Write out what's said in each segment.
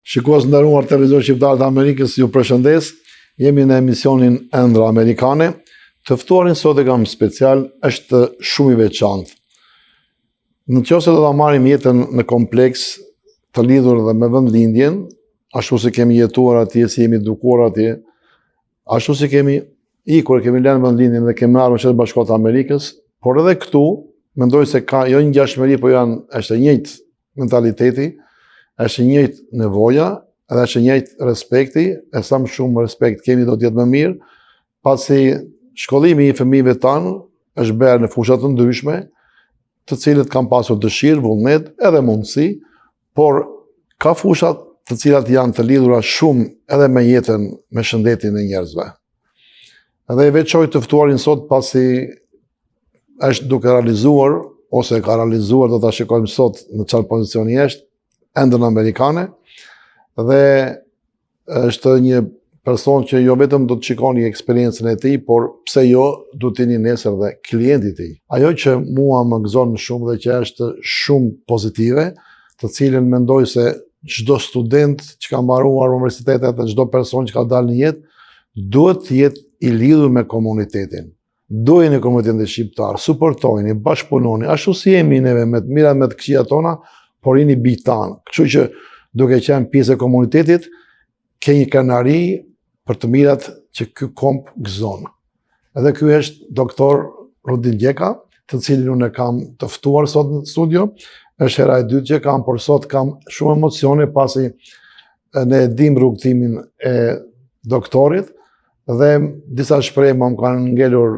Shikues nderuar televizor shqiptar të Amerikës, ju përshëndes. Jemi në emisionin Ëndra Amerikane. Të ftuarin sot e kam special, është shumë i veçantë. Në qoftë se do ta marrim jetën në kompleks të lidhur dhe me vendlindjen, ashtu si kemi jetuar atje, si jemi edukuar atje, ashtu si kemi ikur, kemi lënë vendlindjen dhe kemi ardhur në Shtetet Bashkuara të Amerikës, por edhe këtu mendoj se ka jo një ngjashmëri, po është e njëjtë mentaliteti, është e njëjtë nevoja, edhe është e njëjtë respekti, e sa më shumë respekt kemi do të jetë më mirë, pasi shkollimi i fëmijëve tanë është bërë në fusha të ndryshme, të cilët kanë pasur dëshirë, vullnet, edhe mundësi, por ka fushat të cilat janë të lidhura shumë edhe me jetën, me shëndetin e njerëzve. Edhe e veçoj të ftuarin sot pasi është duke realizuar, ose ka realizuar, do ta shikojmë sot në çfarë pozicioni është, Ëndrën Amerikane, dhe është një person që jo vetëm do të shikoni eksperiencën e tij, por pse jo, do të jeni nesër dhe klienti i tij. Ajo që mua më gëzon shumë dhe që është shumë pozitive, të cilën mendoj se çdo student që ka mbaruar universitetet dhe çdo person që ka dalë në jetë, duhet të jetë i lidhur me komunitetin. Dojeni komunitetin shqiptar, suportojeni, bashkëpunoni, ashtu si jemi neve me të mirat me të këqijat tona, por jeni bijtë tanë. Kështu që duke qenë pjesë e komunitetit, ke një krenari për të mirat që ky komp gëzon. Edhe ky është doktor Rudin Gjeka, të cilin unë e kam të ftuar sot në studio. Është hera e dytë që kam, por sot kam shumë emocione pasi ne dim rrugtimin e doktorit dhe disa shprehje më kanë ngelur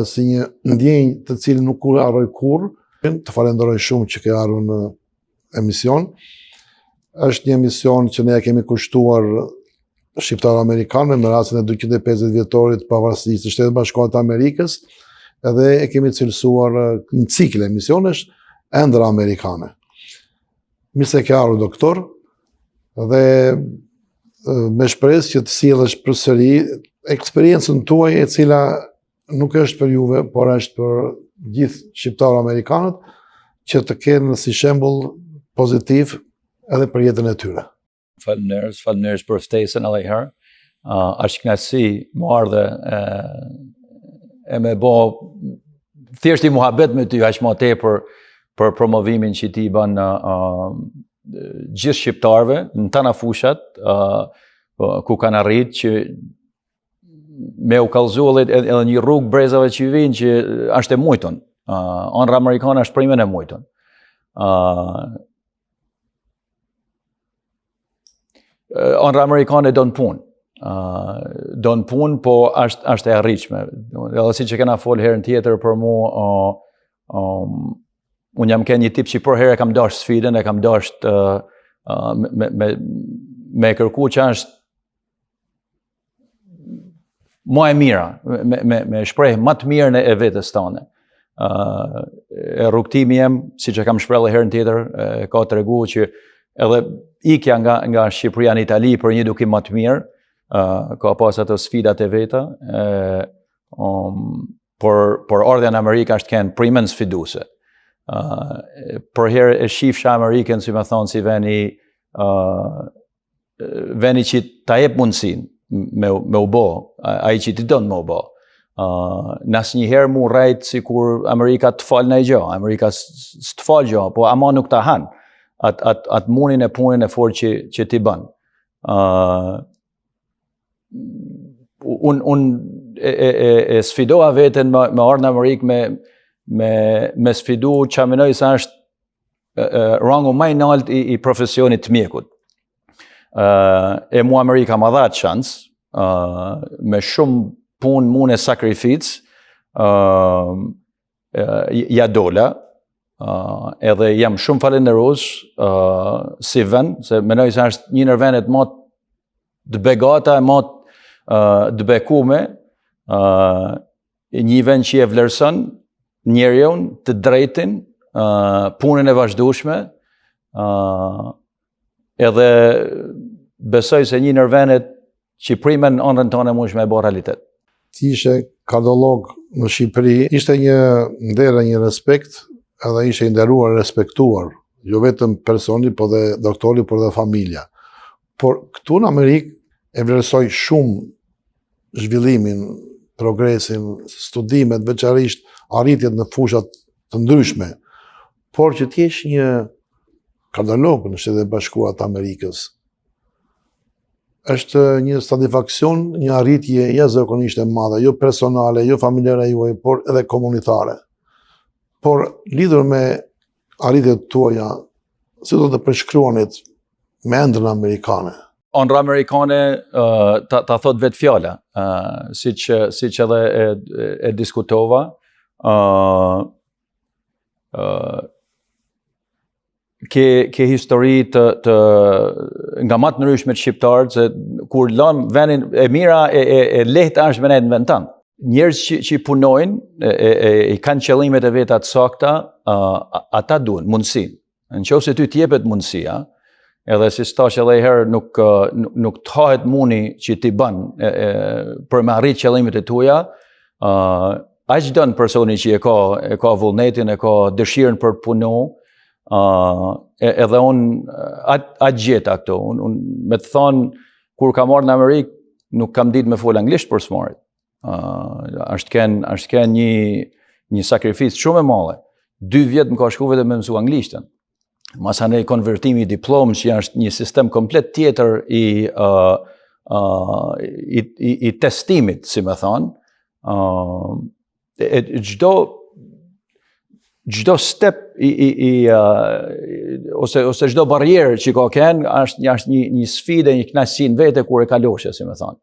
si një ndjenjë të cilën nuk harroj kurrë. Të falenderoj shumë që ke ardhur në emision. Është një emision që ne ja kemi kushtuar shqiptarë amerikanë me rastin e 250 vjetorit pavarësisë të Shtetit Bashkuar të Amerikës, edhe e kemi cilësuar një cikël emisionesh Ëndra Amerikane. Mirë se ke ardhur doktor, dhe me shpresë që të sjellësh përsëri eksperiencën tuaj, e cila nuk është për juve, por është për gjithë shqiptarë amerikanët, që të kenë si shembull pozitiv edhe për jetën e tyre. Faleminderit për ftesën edhe herë. Është kënaqësi më ardhe e me bë thjesht i muhabet me ty aq më tepër për promovimin që ti bën gjithë shqiptarëve në tana fushat ku kanë arritë që me u kallëzu edhe një rrugë brezave që vinë që është e mujton. Ëndra Amerikane është primën e mujton. Ëndra Amerikane don punë. Don punë, po është e arritshme. Edhe siç e kena folë herën tjetër për mua, unë jam një tip që për herë kam dash sfidën, e kam dash me kërku që është më e mira, me shpreh më të mirën e vetes tane. Rrugtimi jem, siç e kam shprehur herën tjetër, ka treguar që edhe ikja nga Shqipëria në Itali për një edukim më të mirë, ka pas ato sfidat e veta, por ardha në Amerikë është kënë primën sfiduese. Për herë e shifsha Amerikën, si më thonë, si veni që ta jep mundësinë me u bo, ai që ti donë me u bo. Asnjëherë mu rrejt si kur Amerika të falë në i gjo, Amerika s'të falë gjo, po ama nuk ta hanë atë munin e punin e forë që ti bën. Unë e sfidoha veten me ardhë në Amerikë me sfidu që aminoj sa është rangu më i lartë i profesionit të mjekut. E mu Amerika ma dha shans, me shumë punë, mune sakrificë, ja dola, edhe jam shumë falenderos si vend, se menoj se është një nër vendet më të begata, më të bekume, një vend që e vlerëson njeriun, të drejtin, punën e vazhdueshme, edhe besoj se një nër vendet që primen ëndrën tonë mund me bë realitet. Ti ishe kardiolog në Shqipëri, ishte një nder e një respekt, edhe ishe i nderuar, respektuar jo vetëm personi, po dhe doktori, por dhe familja. Por këtu në Amerikë e vlerësoj shumë zhvillimin, progresin, studimet, veçarisht arritjet në fushat të ndryshme, por që t'jesh një kardiolog në Shtetet e Bashkuara të Amerikës, është një satisfaksion, një arritje jashtëzakonisht e madhe, jo personale, jo familjare juaj, por edhe komunitare. Por lidhur me arritjet tuaja, si do të përshkruanit me ëndrrën amerikane? Ëndra amerikane ta thot vetë fjala, siç edhe e diskutova, ke histori të nga më të ndryshme të shqiptarët, se kur lëm vendin e mira e lehtë është me ne inventon. Njerëz që punojnë e kanë qëllimet e veta të sakta, ata duan mundësinë. Nëse ty t'jepet mundësia, edhe si thash edhe herë nuk të hahet muni që ti bën për me arrit qëllimet e tuaja, aq don personi që e ka vullnetin, e ka dëshirën për të punu, edhe unë atë gjeta këto. Unë me të thonë, kur kam marrë në Amerikë, nuk kam ditë me fol anglisht për smarit. Është ken një sakrificë shumë e madhe. 2 vjet më ka shku vetëm me mësu anglishtën. Masanej konvertimi i diplomës, që është një sistem komplet tjetër i testimit, si me thonë. Çdo step ose çdo barrierë që ka kenë është një sfidë, një kënaqësi në vete kur e kaloshe, si me thonë.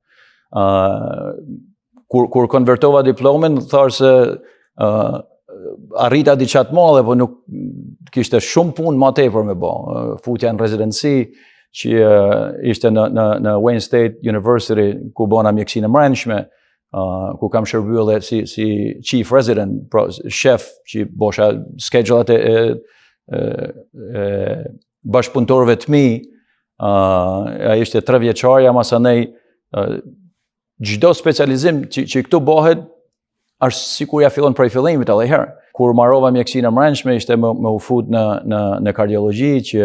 Kur konvertova diplomën, thash se arrita diçka të madhe, po nuk kishte shumë punë më tepër me bë. Futja në rezidenci që ishte në Wayne State University, ku bona mjekësinë e brendshme, ku kam shërbyer edhe si chief resident, pra shef që bosha schedulat e bashkëpunëtorëve të mi. Ai ishte 3 vjeçarja, masanej çdo specializim që këtu bëhet është sikur ja fillon prej fillimit edhe herë. Kur marrova mjekësinë e brendshme, ishte me u fut në kardiologji, që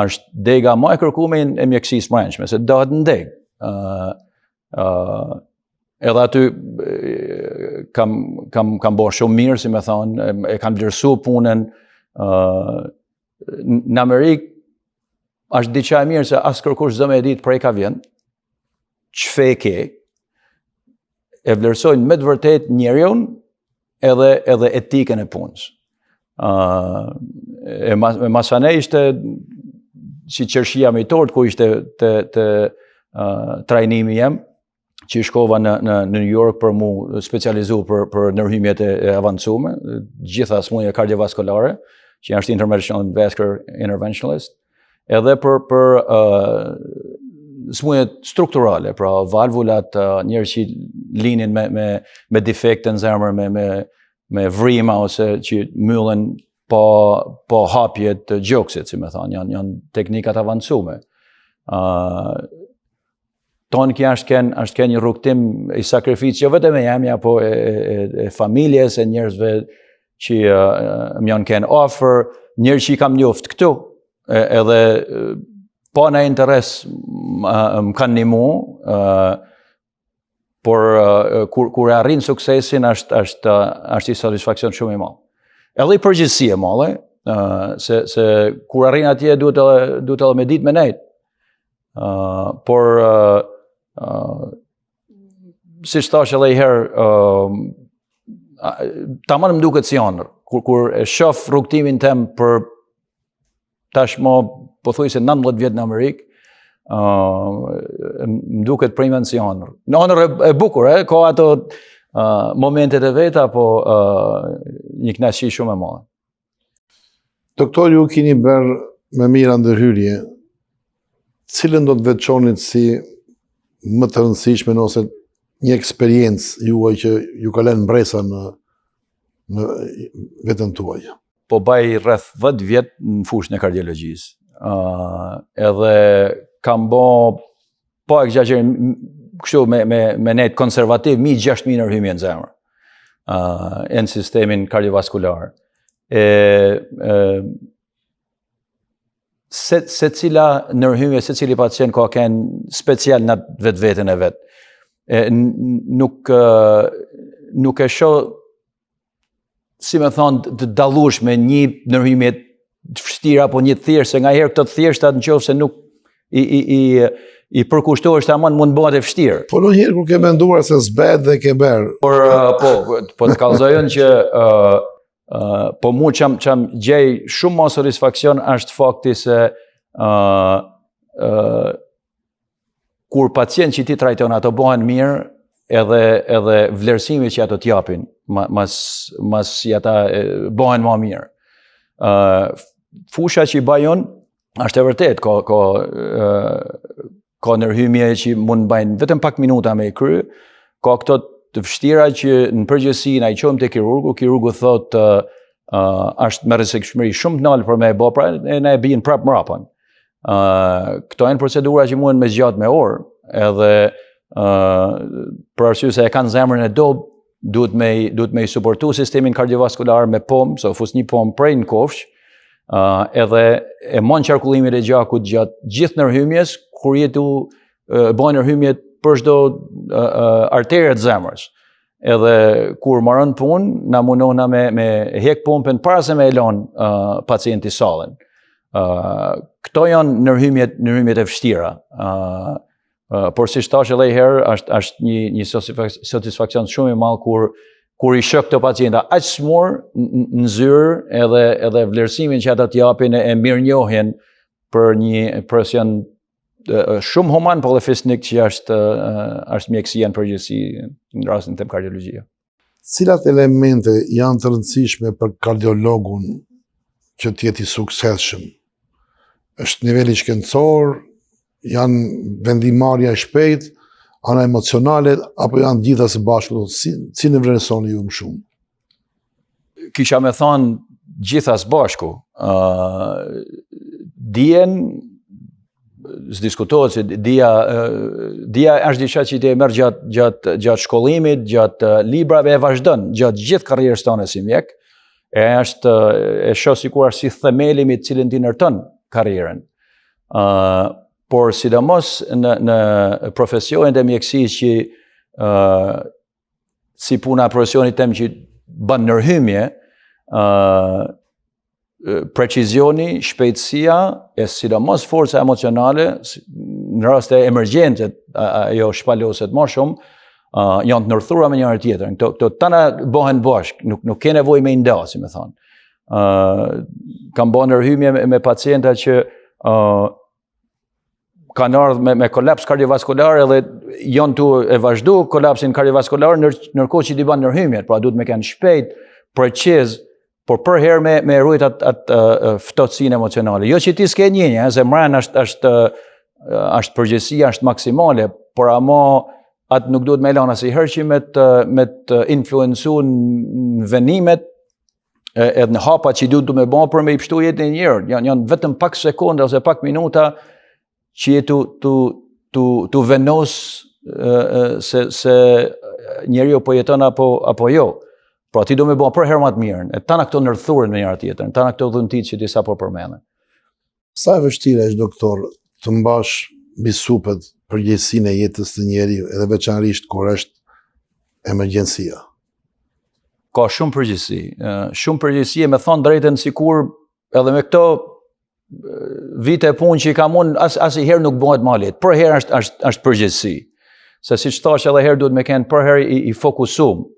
është dega më e kërkuar e mjekësisë brendshme, se dohet në deg. Edhe aty kam bërë shumë mirë, si me thonë, e kam vlerësuar punën. Në Amerikë është diçka e mirë se as kërkush zë me ditë prej ka vjen, ç'fe ke, e vlerësojnë me të vërtet njeriu edhe etikën e punës. Masanej ishte si qershia me i tort, ku ishte të trajnimi jem, që shkova në New York për mu specializu për ndërhymjet e avancume, gjitha smundje kardiovaskulare, që është interventional vascular interventionalist, edhe për smundjet strukturale, pra valvulat, njerëz që linin me defekte në zemër, me vrima ose që myllen pa hapje të gjoksit, si me thonë, janë teknikat avancume. Tonë kja është ken një rrugtim i sakrificë, jo vetëm e jemja, po e familjes, e njerëzve që më janë ken offer, njerëz që i kam njoft këtu, edhe pa në interes më kanë nimu, por kur e arrin suksesin është i satisfakcion shumë i madh. Edhe i përgjithësi e madhe, se kur arrin atje duhet edhe me ditë me nejt. Por si thash edhe herë, tamam më duket si ëndër. Kur e shoh rrugtimin tem për tashmë pothuajse 19 vjet në Amerikë, më duket primen si ëndër. Në ëndër e bukur, ka ato momentet e veta, po një kënaqësi shumë e madhe. Doktor, ju keni bërë me mira ndërhyrje, cilën do të veçonit si më të rëndësishme ose një eksperiencë juaj që ju ka lënë mbresa në veten tuaj? Po baj rreth 10 vjet në fushën e kardiologjisë. Edhe kam bo, po egzagerim, kështu me nejt konservativ, 6.000 ndërhymje në zemër, në sistemin kardiovaskular. se cila ndërhyje, se cili pacient ka kënë special në vetveten e vet. Nuk e shoh, si me thonë, të dallueshme një ndërhyje të vështirë apo një të thjeshtë, se ngaherë këto të thjeshta nëse nuk i përkushtohesh tamam mund bëhet e vështirë. Po ndonjëherë kur ke menduar se s'bet dhe ke berë. Po të kallëzojën që po mu çam gjej shumë më satisfaksion është fakti se kur pacient që ti trajton ato bëhen mirë, edhe vlerësimi që ato t'japin, mas që ata bëhen më mirë. Fusha që i bajon, është e vërtet, ka ndërhymje që mund bajnë vetëm pak minuta me i kry, ka këto të vështira që në përgjithësi na i qojmë te kirurgu thotë është me rrezikshmëri shumë të lartë për me e bë, pra na e bijnë prapë mbrapën. Këto janë procedura që mund me zgjat me orë, edhe për arsye se e kanë zemrën e dobë, duhet me i suportu sistemin kardiovaskular me pomë, so fus një pomë prej në kofsh, edhe e mon qarkullimin e gjakut gjatë gjithë ndërhymjes, kur bëjnë ndërhymjet për çdo arterë të zemrës. Edhe kur marrën punë, na mundohna me hek pompën para se me elon pacienti sallën. Këto janë ndërhymjet e vështira. Por si thash edhe herë, është një satisfaksion shumë i madh kur i shoh këto pacienta aq smur në zyrë edhe vlerësimin që ata t'japin e mirënjohjen për një profesion shumë human, po dhe fisnik që është mjekësia në përgjithësi në rastin tim kardiologjia. Cilat elemente janë të rëndësishme për kardiologun që të jetë i suksesshëm? Është niveli shkencor, janë vendimarrja e shpejtë, ana emocionale, apo janë gjitha së bashku? Si në vlerësoni ju më shumë? Kisha me thonë gjitha së bashku. Dijen, s'diskutohet se dia është diçka që ti e merr gjatë shkollimit, gjatë librave, e vazhdon gjatë gjithë karrierës tonë si mjek, e shoh sikur është si themeli me të cilin ti ndërton karrierën. Por sidomos në profesionin e mjekësisë që si puna e profesionit tem që bën ndërhymje, precizioni, shpejtësia, e sidomos forca emocionale, në raste emergjente, ajo shpaloset më shumë, janë të ndërthura me njëra tjetrën. Këto tana bëhen bashkë, nuk ke nevojë me i nda, si me thonë. Kam bërë ndërhymje me pacienta që kanë ardhur me kolaps kardiovaskular, edhe janë tu e vazhdu kolapsin kardiovaskular ndërkohë që i bën ndërhymjet, pra duhet me kanë shpejt, preciz, por për herë me rujt atë ftohtësinë emocionale. Jo që ti s'ke njënje, se mran është përgjithësia, është maksimale, por ama atë nuk duhet me lënë asnjëherë që me të influencu në venimet edhe në hapa që duhet të me bën për me i pështu jetën e njerë. Janë vetëm pak sekonda ose pak minuta që je tu venos se njeriu po jeton apo jo. Pra ti do me bën për herë më të mirën. E tana këto ndërthuren me njëra tjetrën, tana këto dhuntit që disa po përmenden. Sa e vështirë është, doktor, të mbash mbi supet përgjegjësinë e jetës të njeriu, edhe veçanërisht kur është emergjencia? Ka shumë përgjegjësi. Shumë përgjegjësi, me thonë drejtën, sikur edhe me këto vite punë që i kam unë, asnjëherë nuk bëhet më lehtë. Për herë është përgjegjësi. Se siç thash edhe herë, duhet me kenë për herë i fokusuar.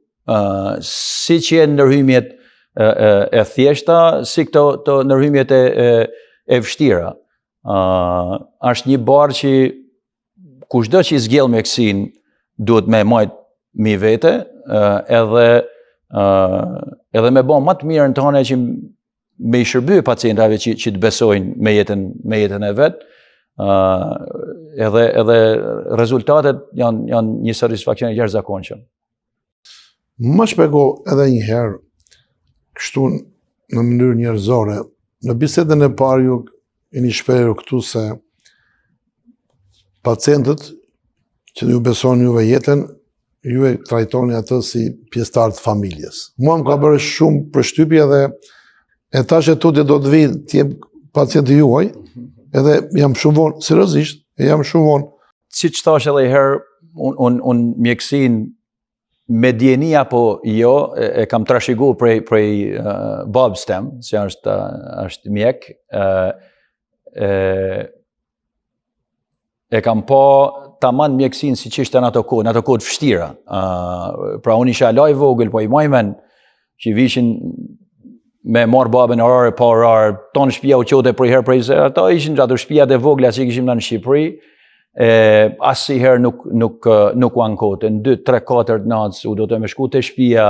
Si që e ndërhymjet e thjeshta, si këto ndërhymjet e vështira. Është një barë që kushdo që i zgjell mjekësinë duhet me majt mi vete, edhe me bën më të mirën tonë që me i shërby pacientave që të besojnë me jetën e vet, edhe rezultatet janë një satisfaksion e jashtëzakonshëm. Më shpjego edhe një herë, kështu në mënyrë njerëzore, në bisedën e parë ju jeni shprehur këtu se pacientët që ju besoni juve jetën, ju e trajtoni atë si pjesëtar të familjes. Mua më ka bërë shumë përshtypje dhe e tash e tutje do të vi, të jem pacienti juaj, edhe jam shumë vonë, seriozisht, jam shumë vonë. Si që thash edhe herë, unë mjekësin me djeni apo jo, e kam trashigu prej babës tem, që është mjek, e kam pa taman mjekësin si që ishte në ato kohë të fështira. Pra unë isha laj vogël, po i majmen që vishin me marë babën orare, pa orare, tonë shpia u qote prej herë prej se, ato ishin ato shpia dhe vogla që kishim në Shqipëri, asë herë nuk u ankote, në 2, 3, 4 natës, u do të me shku të shpia,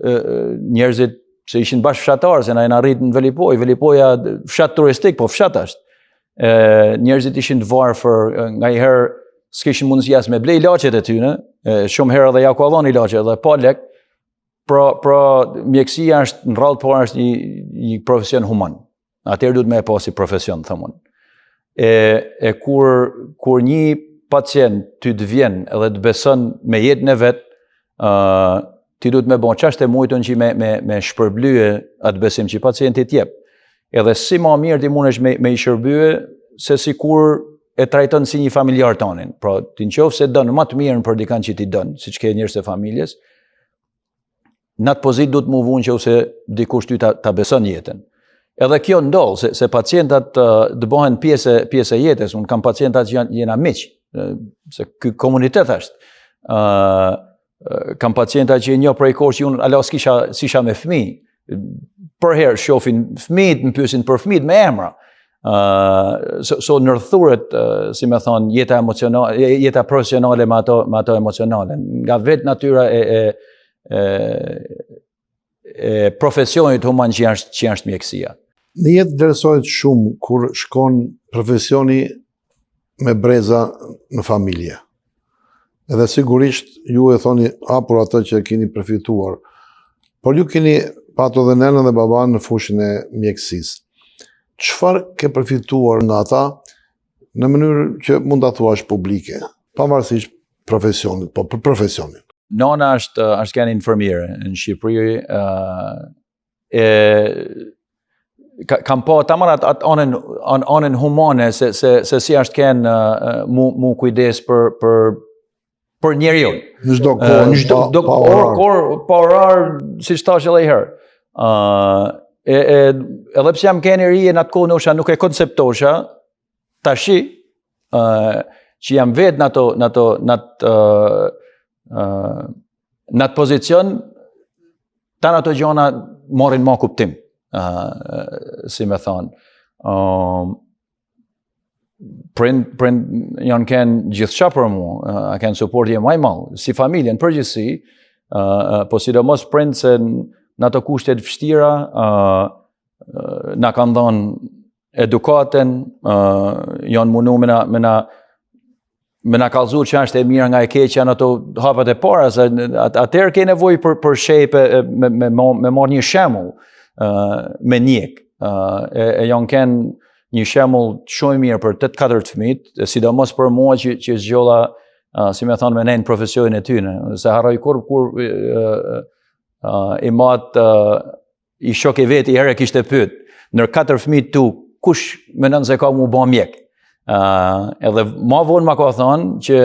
njerëzit, se ishin bashkë fshatarë, se na e në rritë në Velipoj, Velipoja fshat turistik, po fshat është. Njerëzit ishin të varfër, nga i herë s'kishin mundësi as me blej ilaqet e tyne, shumë herë dhe ja ku adhon ilaqet dhe pa lek, pra mjekësia është në rrallë parë është një profesion human. Atëherë duhet me e pasi profesion, thëmon. Kur një pacient ty të vjen edhe të beson me jetën e vetë, ti duhet me bon qashtë e mujtën që me shpërblye atë besim që pacientit jep. Edhe si ma mirë ti mundesh me i shërblye, se si kur e trajton si një familjar tonin. Pra, ti në qofë se dënë më të mirën për dikan që ti dënë, si që ke njërës e familjes, në atë pozit du të mu vunë që ose dikush ty ta beson jetën. Edhe kjo ndollë, se pacientat të bëhen pjesë e jetës, unë kam pacientat që jena miq, se ky komunitet është. Kam pacientat që një prej kohë që unë ala s'kisha me fëmi, për herë shofin fëmijët, më pyesin për fëmijët me emra. So nërthuret, si me thonë, jeta profesionale me ato emocionale. Nga vetë natyra e profesionit human që është mjekësia. Në jetë vlerësohet shumë kur shkon profesioni me breza në familje. Edhe sigurisht ju e thoni hapur atë që keni përfituar, por ju keni patur dhe nënën dhe baban në fushën e mjekësisë. Çfarë ke përfituar nga ata në mënyrë që mund ta thuash publike, pavarësisht profesionit, po për profesionin? Nona është kënë infermiere në Shqipëri, kam pa tamar atë anën humane se si është kënë mu kujdes për njeriu. Në çdo kohë, pa orar, si thash edhe herë. Edhe pse jam kënë i ri në atë kohë nosha nuk e konceptosha, tashi që jam vetë në atë pozicion, tanë ato gjona morin ma kuptim, si me thonë. Prind janë kënë gjithçka për mu, a kënë supportje maj malë, si familjen përgjithsi, po sidomos prind se në ato kushtet vështira, na kanë dhënë edukaten, janë mundu me na kallëzu që është e mirë nga e keqja në ato hapat e para, se atëherë ke nevojë për shepe, me marrë një shembull me njek. E janë kënë një shembull shumë mirë për 8-4 fëmijët, sidomos për mua që zgjolla, si me thonë, me nejnë profesionin e tyne. Se harroj kur i matë i shok e vetë i herë kishte pyet, nër 4 fëmijët tu, kush menon se ka mu ba mjek? Edhe ma vonë ma ka thonë që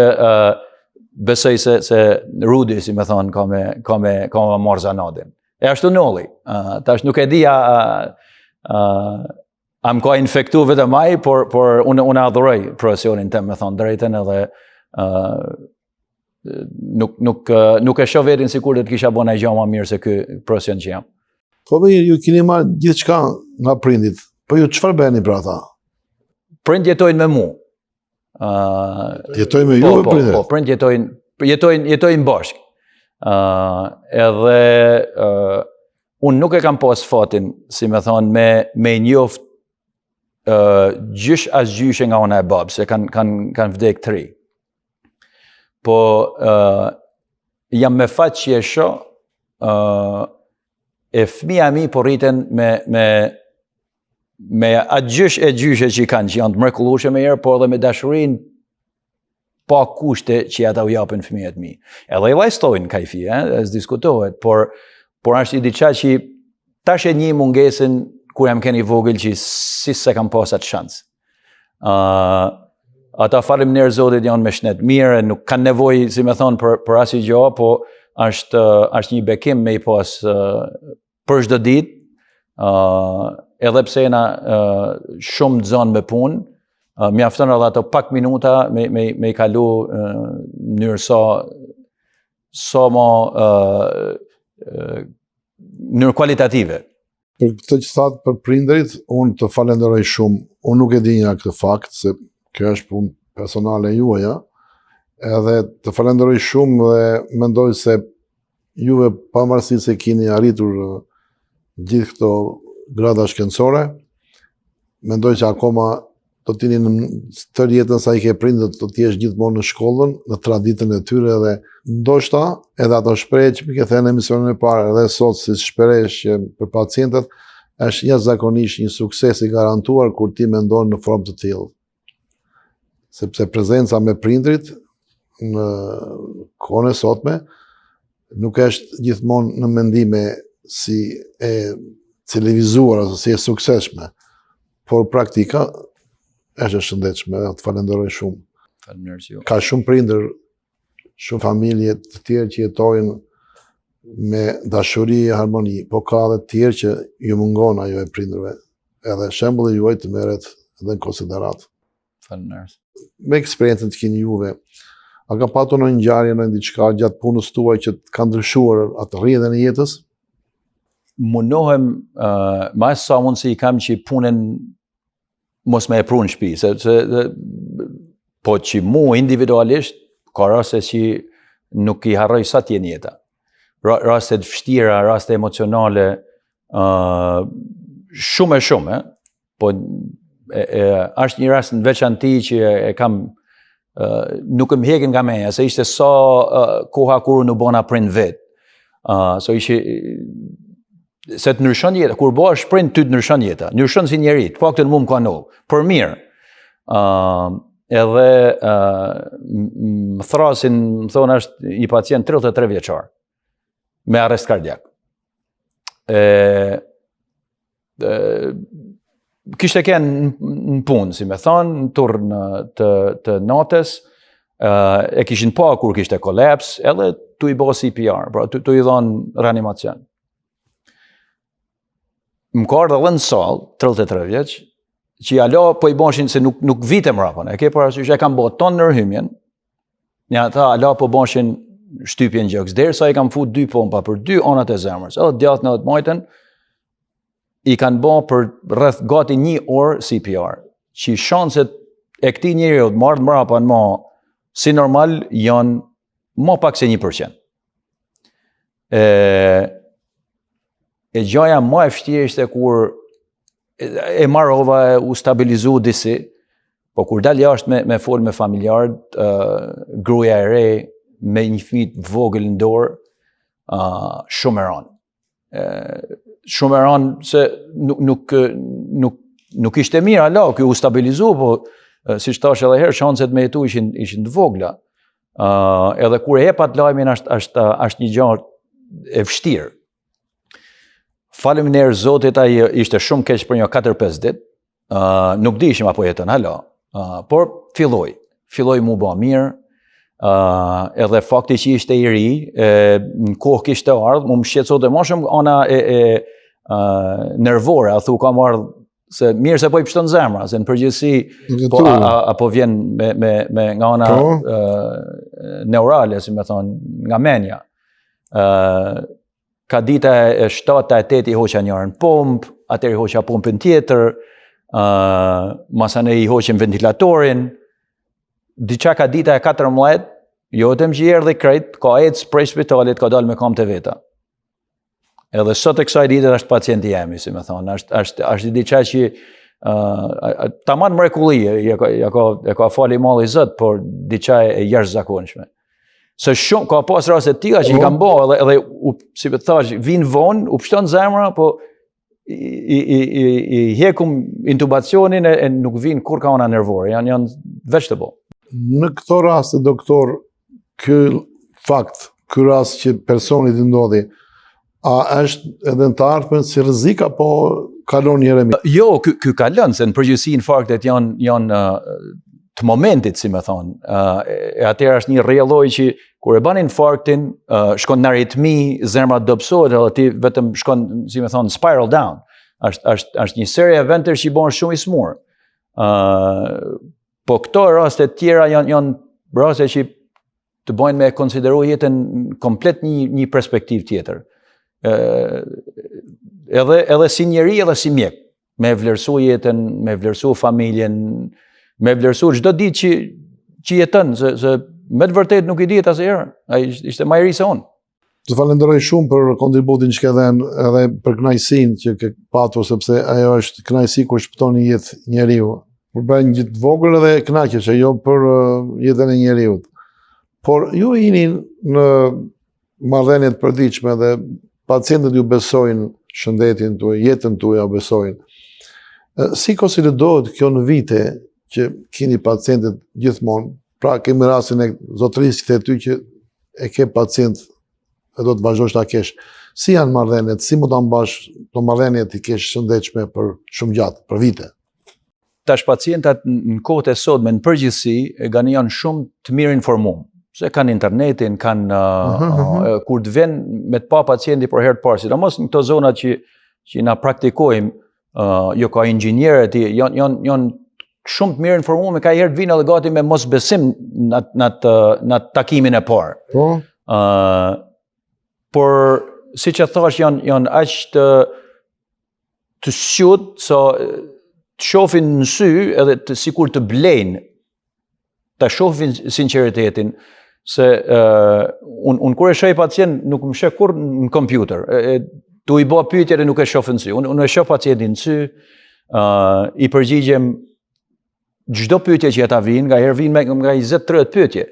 besoj se Rudi, si me thonë, ka me marrë zanadin. E ashtu nolli. Tash nuk e di a më ka infektu vetëm ai, por unë adhuroj profesionin tem, me thonë drejten, edhe nuk e shoh vetin sikur do të kisha bënë ai gjë më mirë se ky profesion që jam. Po ju keni marrë gjithçka nga prindit, po ju çfarë bëni për ata? Prind jetojnë me mu. Jetojnë me ju e prindit? Po, prind jetojnë bashkë. Edhe unë nuk e kam pas fatin, si me thonë, me njoft gjysh as gjyshe nga ona e babë, se kanë vdek 3. Po jam me fat që e shoh, e fëmija mi po rriten me atë gjysh e gjyshe që kanë, që janë të mrekullueshme me herë, por edhe me dashurin pa kushte që ata u japin fëmijët mi. Edhe i vajstojnë kajfi, s'diskutohet, por është i diçka që tash e një mungesën kur jam keni vogël që si se kam pas atë shans. Ata faleminderit Zotit janë me shnet mirë, nuk kanë nevojë, si më thon, për asnjë gjë, po është një bekim me i pas për çdo ditë, edhe pse jena shumë zonë me punë, mjafton edhe ato pak minuta me i kalu në mënyrë sa më mënyrë kualitative. Për këtë që thatë për prindërit, unë të falenderoj shumë. Unë nuk e dinja këtë fakt, se kjo është punë personale juaja, edhe të falenderoj shumë dhe mendoj se juve pavarësisht se keni arritur gjithë këto grada shkencore, mendoj që akoma do t'jeni në tërë jetën sa i ke prindët, do t'jesh gjithmonë në shkollën, në traditën e tyre, dhe ndoshta edhe ato shprehje që më ke thënë në emisionin e parë, edhe sot si shprehje që për pacientët është jashtëzakonisht një sukses i garantuar kur ti mendon në formë të tillë. Sepse prezenca me prindrit në kohën e sotme nuk është gjithmonë në mendime si e televizuar ose si e suksesshme, por praktika është e shëndetshme, të falenderoj shumë. Faleminderit ju. Ka shumë prindër, shumë familje të tjerë që jetojnë me dashuri e harmoni, po ka edhe të tjerë që ju mungon ajo e prindërve. Edhe shembulli juaj të merret edhe në konsiderat. Faleminderit. Me eksperiencën që keni juve, a ka patur në ngjarje në diçka gjatë punës tuaj që ka ndryshuar atë rrjedhën e jetës? Mundohem ma sa mundsi i kam që punën mos me e pru në shtëpi, se po që mu individualisht, ka raste që nuk i harroj sa t'jen jeta. Raste të vështira, raste emocionale, shumë, po është një rast në veçanti që e kam, nuk më hekin nga meja, se ishte sa koha kur unë bona prind vetë. So ishte, se të ndryshon jeta, kur bëha shprind ty të ndryshon jeta, ndryshon si njeri, të paktën mu më ka ndohur, për mirë. Edhe më thrasin, më thonë është një pacient 33 vjeçar, me arrest kardiak. Kishte kenë në punë, si me thonë, në turn të natës, e kishin pa kur kishte kolaps, edhe tu i bo CPR, pra tu i dhonë reanimacion. Më ka ardhur edhe në sallë, 33 vjeç, që alo po i bëshin se nuk vite mrapën, e ke parasysh, e kam bërë tonë nërhymjen, një ata alo po bëshin shtypjen gjoks, derisa i kam fut 2 pompa për 2 anët e zemrës, edhe djathtë në të majtën, i kanë bërë për rreth gati 1 orë CPR, që shanset e këtij njeriu të marrë mrapa në si normal janë më pak se 1%. E gjaja më e vështirë ishte kur e marrova u stabilizu disi, po kur dal jashtë me fol me familjarët, gruaja e re me një fëmijë të vogël në dorë, shumë e ranë. Shumë e ranë se nuk ishte mirë, ala, kjo u stabilizu, po si thash edhe herë, shanset me jetu ishin të vogla. Edhe kur e hepat lajmin është një gjë e vështirë. Faleminderit Zotit, ai ishte shumë keq për një 4-5 ditë. Nuk dishim apo jeton hala, por filloi mu bë mirë. Edhe fakti që ishte i ri, në kohë kishte ardhur, më shqetësonte më shumë ana e nervore, a thu kam ardhur se mirë se po i pështon zemra, se në përgjithësi po apo vjen me nga ana neurale, si më thon, nga menja. Ka dita e 7 e 8 i hoqa njërën pomp, atër i hoqa pompën tjetër, masane i hoqim ventilatorin, diqa ka dita e 14, jo të më gjjerë dhe krejt, ka ecë prej spitalit, ka dalë me kam të veta. Edhe sot e kësaj ditët është pacienti jemi, si me thonë, është diqa që tamam mrekulli, ja ka fali malli Zot, por diqa e jashtëzakonshme. Se shumë, ka pas raste të tilla që i kanë bërë edhe si të thash, vinë vonë, u pështon zemra, po i hekum intubacionin e nuk vinë kur ka ona nervore, janë veçtable. Në këto raste, doktor, ky fakt, ky rast që personit i ndodhi, a është edhe në të ardhmen si rrezik apo kalon një herë? Jo, ky kalon, se në përgjithësi infarktet janë të momentit, si me thonë. E atëherë është një rrjelloj që kur e ban infarktin, shkon në aritmi, zemra dobësohet, edhe ti vetëm shkon, si me thonë, spiral down. Është një seri eventësh që i bën shumë i smur. Po këto raste të tjera janë raste që të bojnë me konsideru jetën komplet një perspektiv tjetër. Edhe si njeri, edhe si mjek. Me vlerësu jetën, me vlerësu familjen, me vlerësu çdo ditë që jeton, se me të vërtet nuk i dihet asnjëherë. Ai ishte më i ri se unë. Të falenderoj shumë për kontributin që ke dhënë edhe për kënaqësinë që ke patur, sepse ajo është kënaqësi kur shpëton një jetë njeriu. Për bën një jetë vogël edhe kënaqesh, jo për jetën e njeriu. Por ju jeni në marrëdhënie të përditshme dhe pacientët ju besojnë shëndetin tuaj, jetën tuaj ja besojnë. Si konsiderohet kjo në vite që keni pacientët gjithmonë? Pra kemi rastin e zotërisë këtë ty që e ke pacient e do të vazhdosh ta kesh. Si janë marrëdhëniet? Si mund ta mbash të marrëdhëniet i kesh shëndetshme për shumë gjatë, për vite? Tash pacientat në kohët e sotme në përgjithësi janë shumë të mirë informuar. Se kanë internetin, kanë kur të vjen me të pa pacienti për herë të parë, sidomos në këto zonat që na praktikojmë, jo ka inxhinierët, janë shumë të mirë informuar, ka herë të vinë edhe gati me mosbesim në takimin e parë. Po. Por siç e thash janë aq të shqut, so të shohin në sy edhe sikur të blejnë, ta shohin sinqeritetin, se unë kur e shoh pacient nuk më sheh kur në kompjuter. Tu i bë pyetje dhe nuk e shoh në sy. Unë e shoh pacientin në sy, i përgjigjem çdo pyetje që ata vinë, nga herë vinë nga 20-30 pyetje.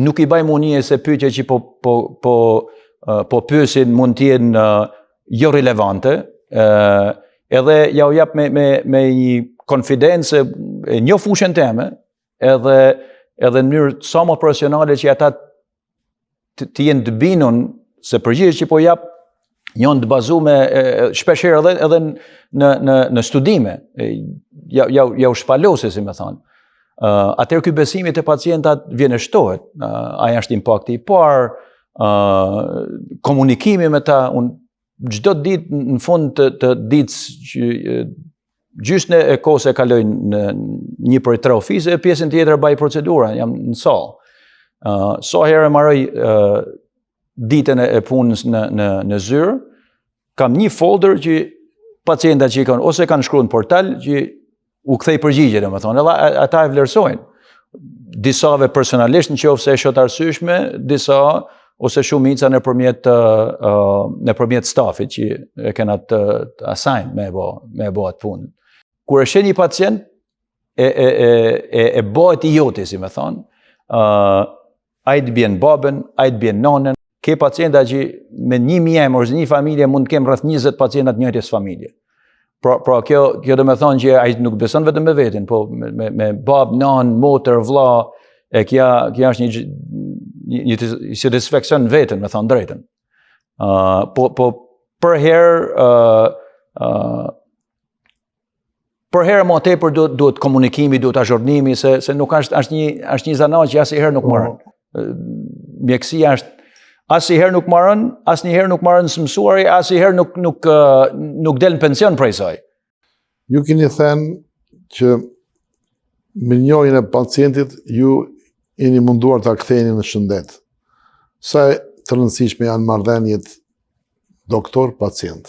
Nuk i baj munie se pyetje që po pyesin mund të jenë jo relevante, edhe ja u jap me një konfidencë e një fushën teme, edhe në mënyrë sa më profesionale që ata të jenë të binun se përgjigjet që po jap janë të bazuar shpesh herë edhe në studime, ja u shpalose, si me thonë. Atëherë ky besimi te pacientat vjen e shtohet. Ai është impakti i parë, komunikimi me ta, unë çdo ditë në fund të ditës gjysmë e kohës e kaloj në një prej 3 ofise, pjesën tjetër baj procedura, jam në sallë. Sa herë marroj ditën e punës në zyrë, kam një folder që pacientat që ose kanë shkruar në portal që u kthej përgjigje, domethënë, edhe ata e vlerësojnë. Disave personalisht nëse e shoh të arsyeshme, disa ose shumica nëpërmjet stafit që e kanë të assign me bë atë punë. Kur e sheh një pacient e bëhet i joti, si me thonë, ai të bjen babën, ai të bjen nonën. Ke pacienta që me 1000 emër, një familje mund të kem rreth 20 pacienta të njëjtës familje. Pra kjo do me thonë që ai nuk beson vetëm me veten, po me bab, nan, motër, vlla, kjo është një satisfaksion vetën, me thonë drejtën. Po për herë më tepër duhet komunikimi, duhet azhurnimi, se nuk është një zanat që asnjëherë nuk marrën. Mjekësia është asnjëherë nuk marrën, asnjëherë nuk marrën së mësuari, asnjëherë nuk del në pension prej saj. Ju keni thënë që me njohjen e pacientit ju jeni munduar ta ktheni në shëndet. Sa të rëndësishme janë marrëdhëniet doktor-pacient?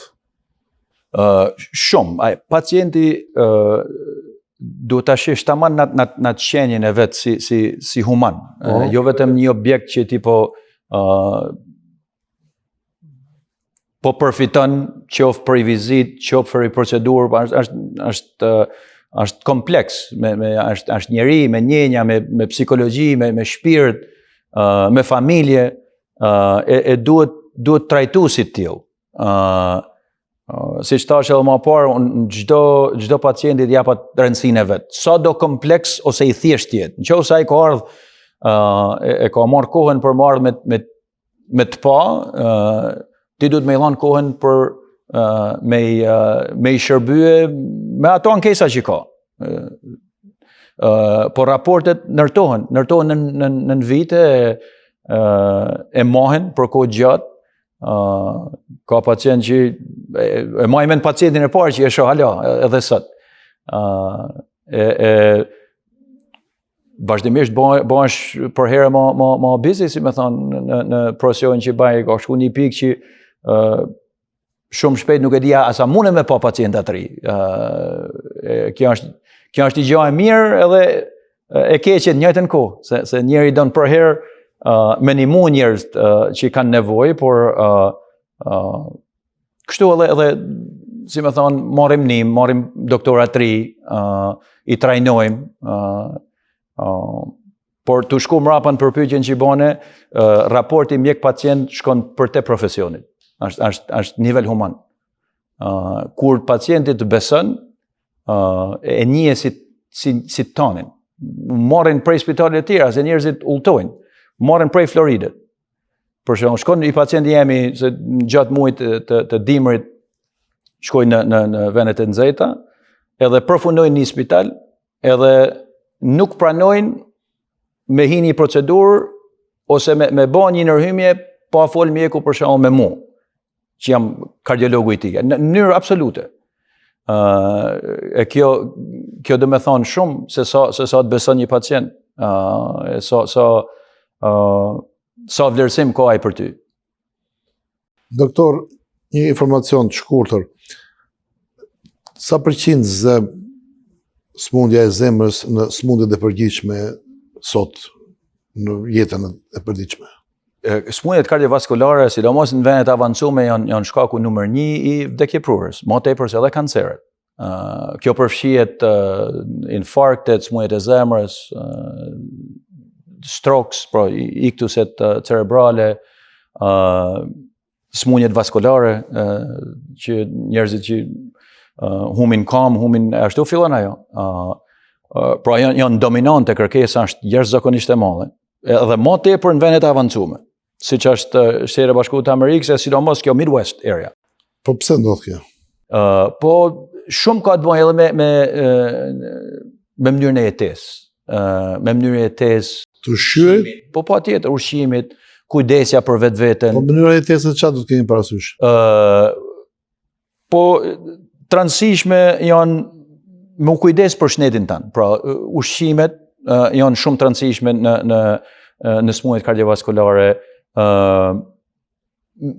Shumë. Pacienti duhet ta shesh tamam në të shenjën e vet si human. Jo vetëm një objekt që tipo po përfiton qoftë për i vizit, qoftë për i procedurë, është kompleks, është njeri, me njenja, me psikologji, me shpirt, me familje, e duhet trajtu si t'il. Si që tash edhe më parë, çdo pacientit japat rëndësinë e vet. Sa do kompleks ose i thjesht jetë. Nëse ai ka ardhur e ka marrë kohën për marrë me të pa, ti duhet me i dhanë kohën për me i shërbye me ato ankesa që ka. Po raportet nërtohen në vite, e mohen për kohë gjatë. Ka pacient që e majmen pacientin e parë që e shoh hala edhe sot. Vazhdimisht bëhesh për herë ma busy, si me thonë, në profesion që bëj, ka shku një pikë që shumë shpejt nuk e dija asa mune me pa pacient atë ri. Kjo është i gjë e mirë edhe e keqe në njëjtën kohë, se njeri don për herë me një mu njerëz që kanë nevojë, por kështu edhe si me thonë, marim doktorat ri, i trajnojmë, por të shku mrapa në përpyetjen që i bane, raporti mjek-pacient shkon për te profesionit. Është nivel human. Kur pacientit të beson, e njeh si tonin. Marrin prej spitalet të tjera, se njerëzit ulltojnë. Marrin prej Floridët. Për shembull, shkon i pacienti jemi se gjatë muajit të dimrit shkojnë në vendet e nxehta, edhe përfundojnë një spital, edhe nuk pranojnë me hi një procedurë ose me bë një ndërhyjje pa fol mjeku për shembull me mua, që jam kardiologu i tij, në mënyrë absolute. E kjo do me thonë shumë se sa të beson një pacient, sa vlerësim ka ai për ty. Doktor, një informacion të shkurtër. Sa përqind zë smundja e zemrës në smundjet e përgjithshme sot në jetën e përditshme? Smundjet kardiovaskulare, sidomos në vendet avancume, janë shkaku numër 1 i vdekjeprurës, më tepër se edhe kanceret. Kjo përfshihet infarktet, smundjet e zemrës, strokes, pra iktuset cerebrale, smundjet vaskulare, që njerëzit që humin kam, humin ashtu fillon ajo. Pra janë dominante, kërkesa është jashtëzakonisht e madhe. Edhe më tepër në vendet avancume, siç është Shtetet e Bashkuara të Amerikës, sidomos kjo Midwest area. Po pse ndodh kjo? Po shumë ka të bëjë edhe me mënyrën e jetesë. Me mënyrën e jetesë. Të ushqyrit? Po patjetër, ushqimit, kujdesja për vetveten. Po mënyra e jetesës çfarë do të keni parasysh? Po transishme janë me u kujdes për shnetin tanë. Pra ushqimet janë shumë të rëndësishme në smundjet kardiovaskulare,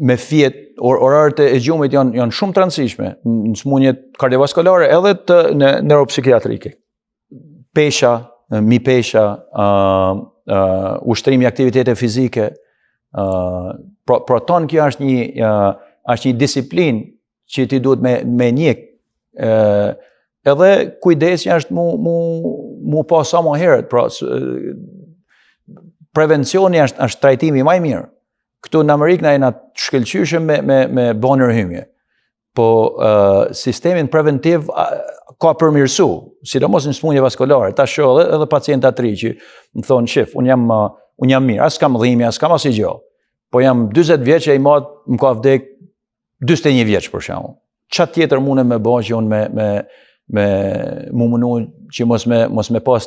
me fjet, orarët e gjumit janë shumë të rëndësishme në smundjet kardiovaskulare edhe të neuropsikiatrike. Pesha, mi pesha, ushtrimi aktivitete fizike, pra tonë kjo është një disiplinë që ti duhet me njek, edhe kujdesja është mu pa sa më herët, pra prevencioni është trajtimi më i mirë. Këtu në Amerikë na jena të shkëlqyshëm me bën ndërhyjje. Po sistemin preventiv ka përmirësu, sidomos në smundje vaskulare. Ta shoh edhe pacienta të ri që më thonë, shef, unë jam mirë, as kam dhimbje, as kam asnjë gjë. Po jam 40 vjeç e i mat më ka vdek 41 vjeç për shembull. Çfarë tjetër mundem me bëj që unë me mu mënu që mos me pas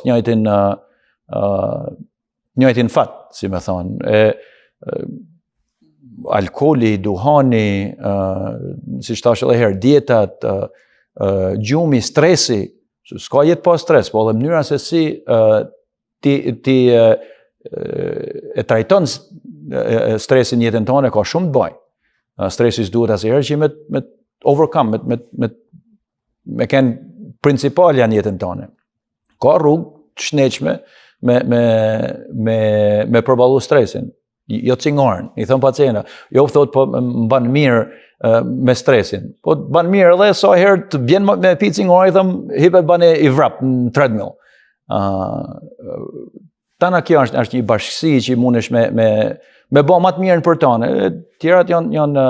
njëjtin fat, si me thonë. Alkooli, duhani, si shtash edhe herë, dietat, gjumi, stresi, s'ka jetë pa stres, po edhe mënyra se si ti e trajton stresin jetën tonë ka shumë të bëj. Stresi s'duhet asnjëherë që me overcome, me kenë principal janë jetën tonë. Ka rrugë të shnetshme me përballu stresin. Jo cingaren, i thon pacienta, jo thot po më ban mirë me stresin. Po ban mirë edhe sa herë të vjen me pi cingaren, i them hipe bane i vrap në treadmill. Tana kjo është një bashkësi që mundesh me bë më të mirën për tonë. Tjerat janë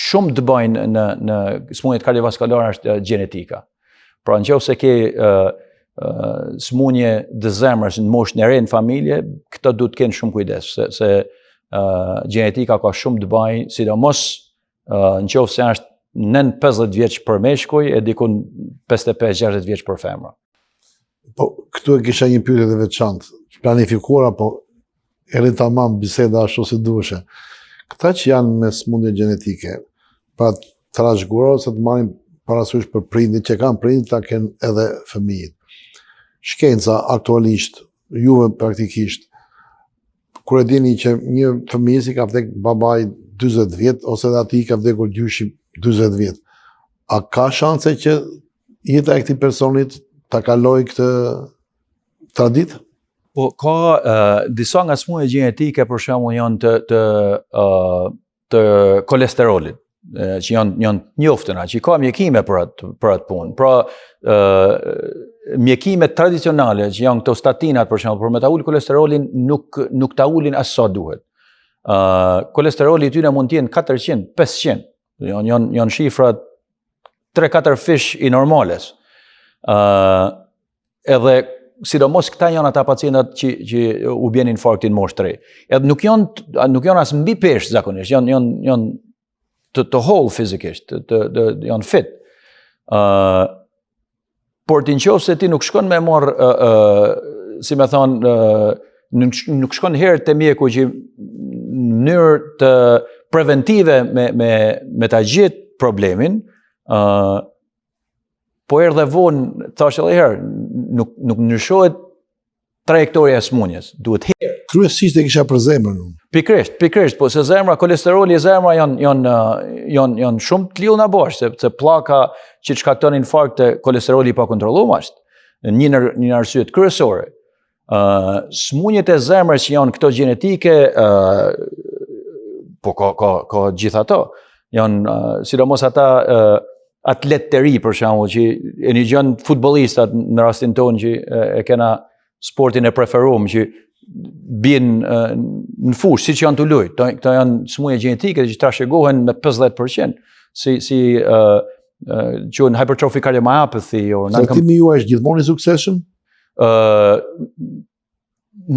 shumë të bëjnë në smundjet kardiovaskulare është gjenetika. Pra nëse ke smundje të zemrës në moshën e re në familje, këto duhet të kenë shumë kujdes, se gjenetika ka shumë të bëjë, sidomos në qoftë se është nën 50 vjeç për meshkuj e dikun 55-60 vjeç për femra. Po, këtu e kisha një pyetje të veçantë, planifikuar apo eri tamam biseda ashtu si duheshe. Këta që janë me smundje gjenetike, pra trashëguror se të marrin parasysh për prindit që kanë prindit ta kenë edhe fëmijët. Shkenca aktualisht, juve praktikisht, kur e dini që një fëmijë si ka vdek babai 40 vjet ose edhe ati ka vdekur gjyshi 40 vjet, a ka shanse që jeta e këtij personit ta kaloj këtë traditë? Po ka disa nga smundjet gjenetike për shembull janë të kolesterolit, që janë njoftëna, që ka mjekime për atë punë. Pra mjekimet tradicionale që janë këto statinat për shembull për me ta ul kolesterolin nuk ta ulin as sa duhet. Kolesteroli i tyre mund të jenë 400, 500. Janë shifra 3-4 fish i normales. Edhe sidomos këta janë ata pacientat që u bjen infarktin moshë 3. Edhe nuk janë as mbi peshë zakonisht, janë të whole fizikisht, janë fit. Por ti nëse ti nuk shkon me marr si më thon nuk shkon herë te mjeku që në mënyrë të preventive me ta gjetë problemin, po erdhe vonë, thash edhe herë, nuk ndryshohet trajektoria e smundjes, duhet herë. Kryesisht e kisha për zemrën. Pikërisht, po se zemra, kolesteroli e zemra janë shumë të lidhuna bashkë, se pllaka që shkakton infarkt e kolesteroli pa kontrolluar është një arsye kryesore. Smundjet e zemrës që janë këto gjenetike, po ka gjithë ato. Janë sidomos ata atlet të ri për shembull që e një gjën futbollistat në rastin tonë që e kena sportin e preferuar që bien në fushë siç janë të luajt. Këto janë smundje gjenetike që trashëgohen me 50% si quhen hypertrophic cardiomyopathy or Trajtimi juaj është gjithmonë i suksesshëm?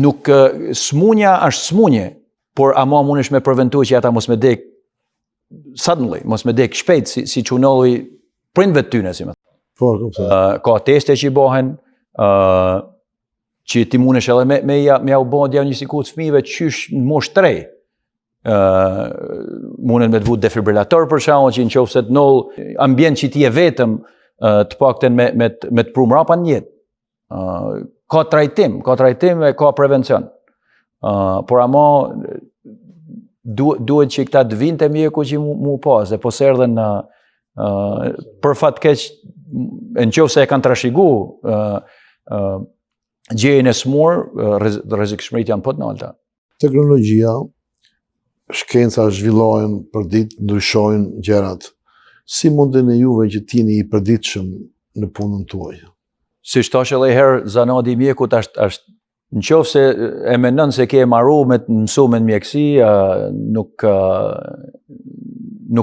Nuk smundja është smundje, por ama mundesh me preventu që ata mos me dek suddenly, mos me dek shpejt si çunolli prindve të tyne, si më thënë. Po, kuptoj. Ka teste që i bëhen, që ti mundesh edhe me ja u bën diagnostiku të fëmijëve qysh në moshë 3. Mundet me të vut defibrillator për shembull, që nëse të noll ambient që ti je vetëm, të paktën me të pru mrapa në jetë. Ka trajtim e ka prevencion. Por ama duhet që këta të vinë të mjeku që mu pas, dhe po se erdhen për fat keq, nëse e kanë trashëgu gjejen e smur, rrezikshmëritë janë po të larta. Teknologjia, shkenca zhvillohen për ditë, ndryshojnë gjërat. Si mundeni juve që t'jeni i përditshëm në punën tuaj? Si thash edhe herë, zanati i mjekut është nëse e mendon se ke marru me të mësuar mjeksi, nuk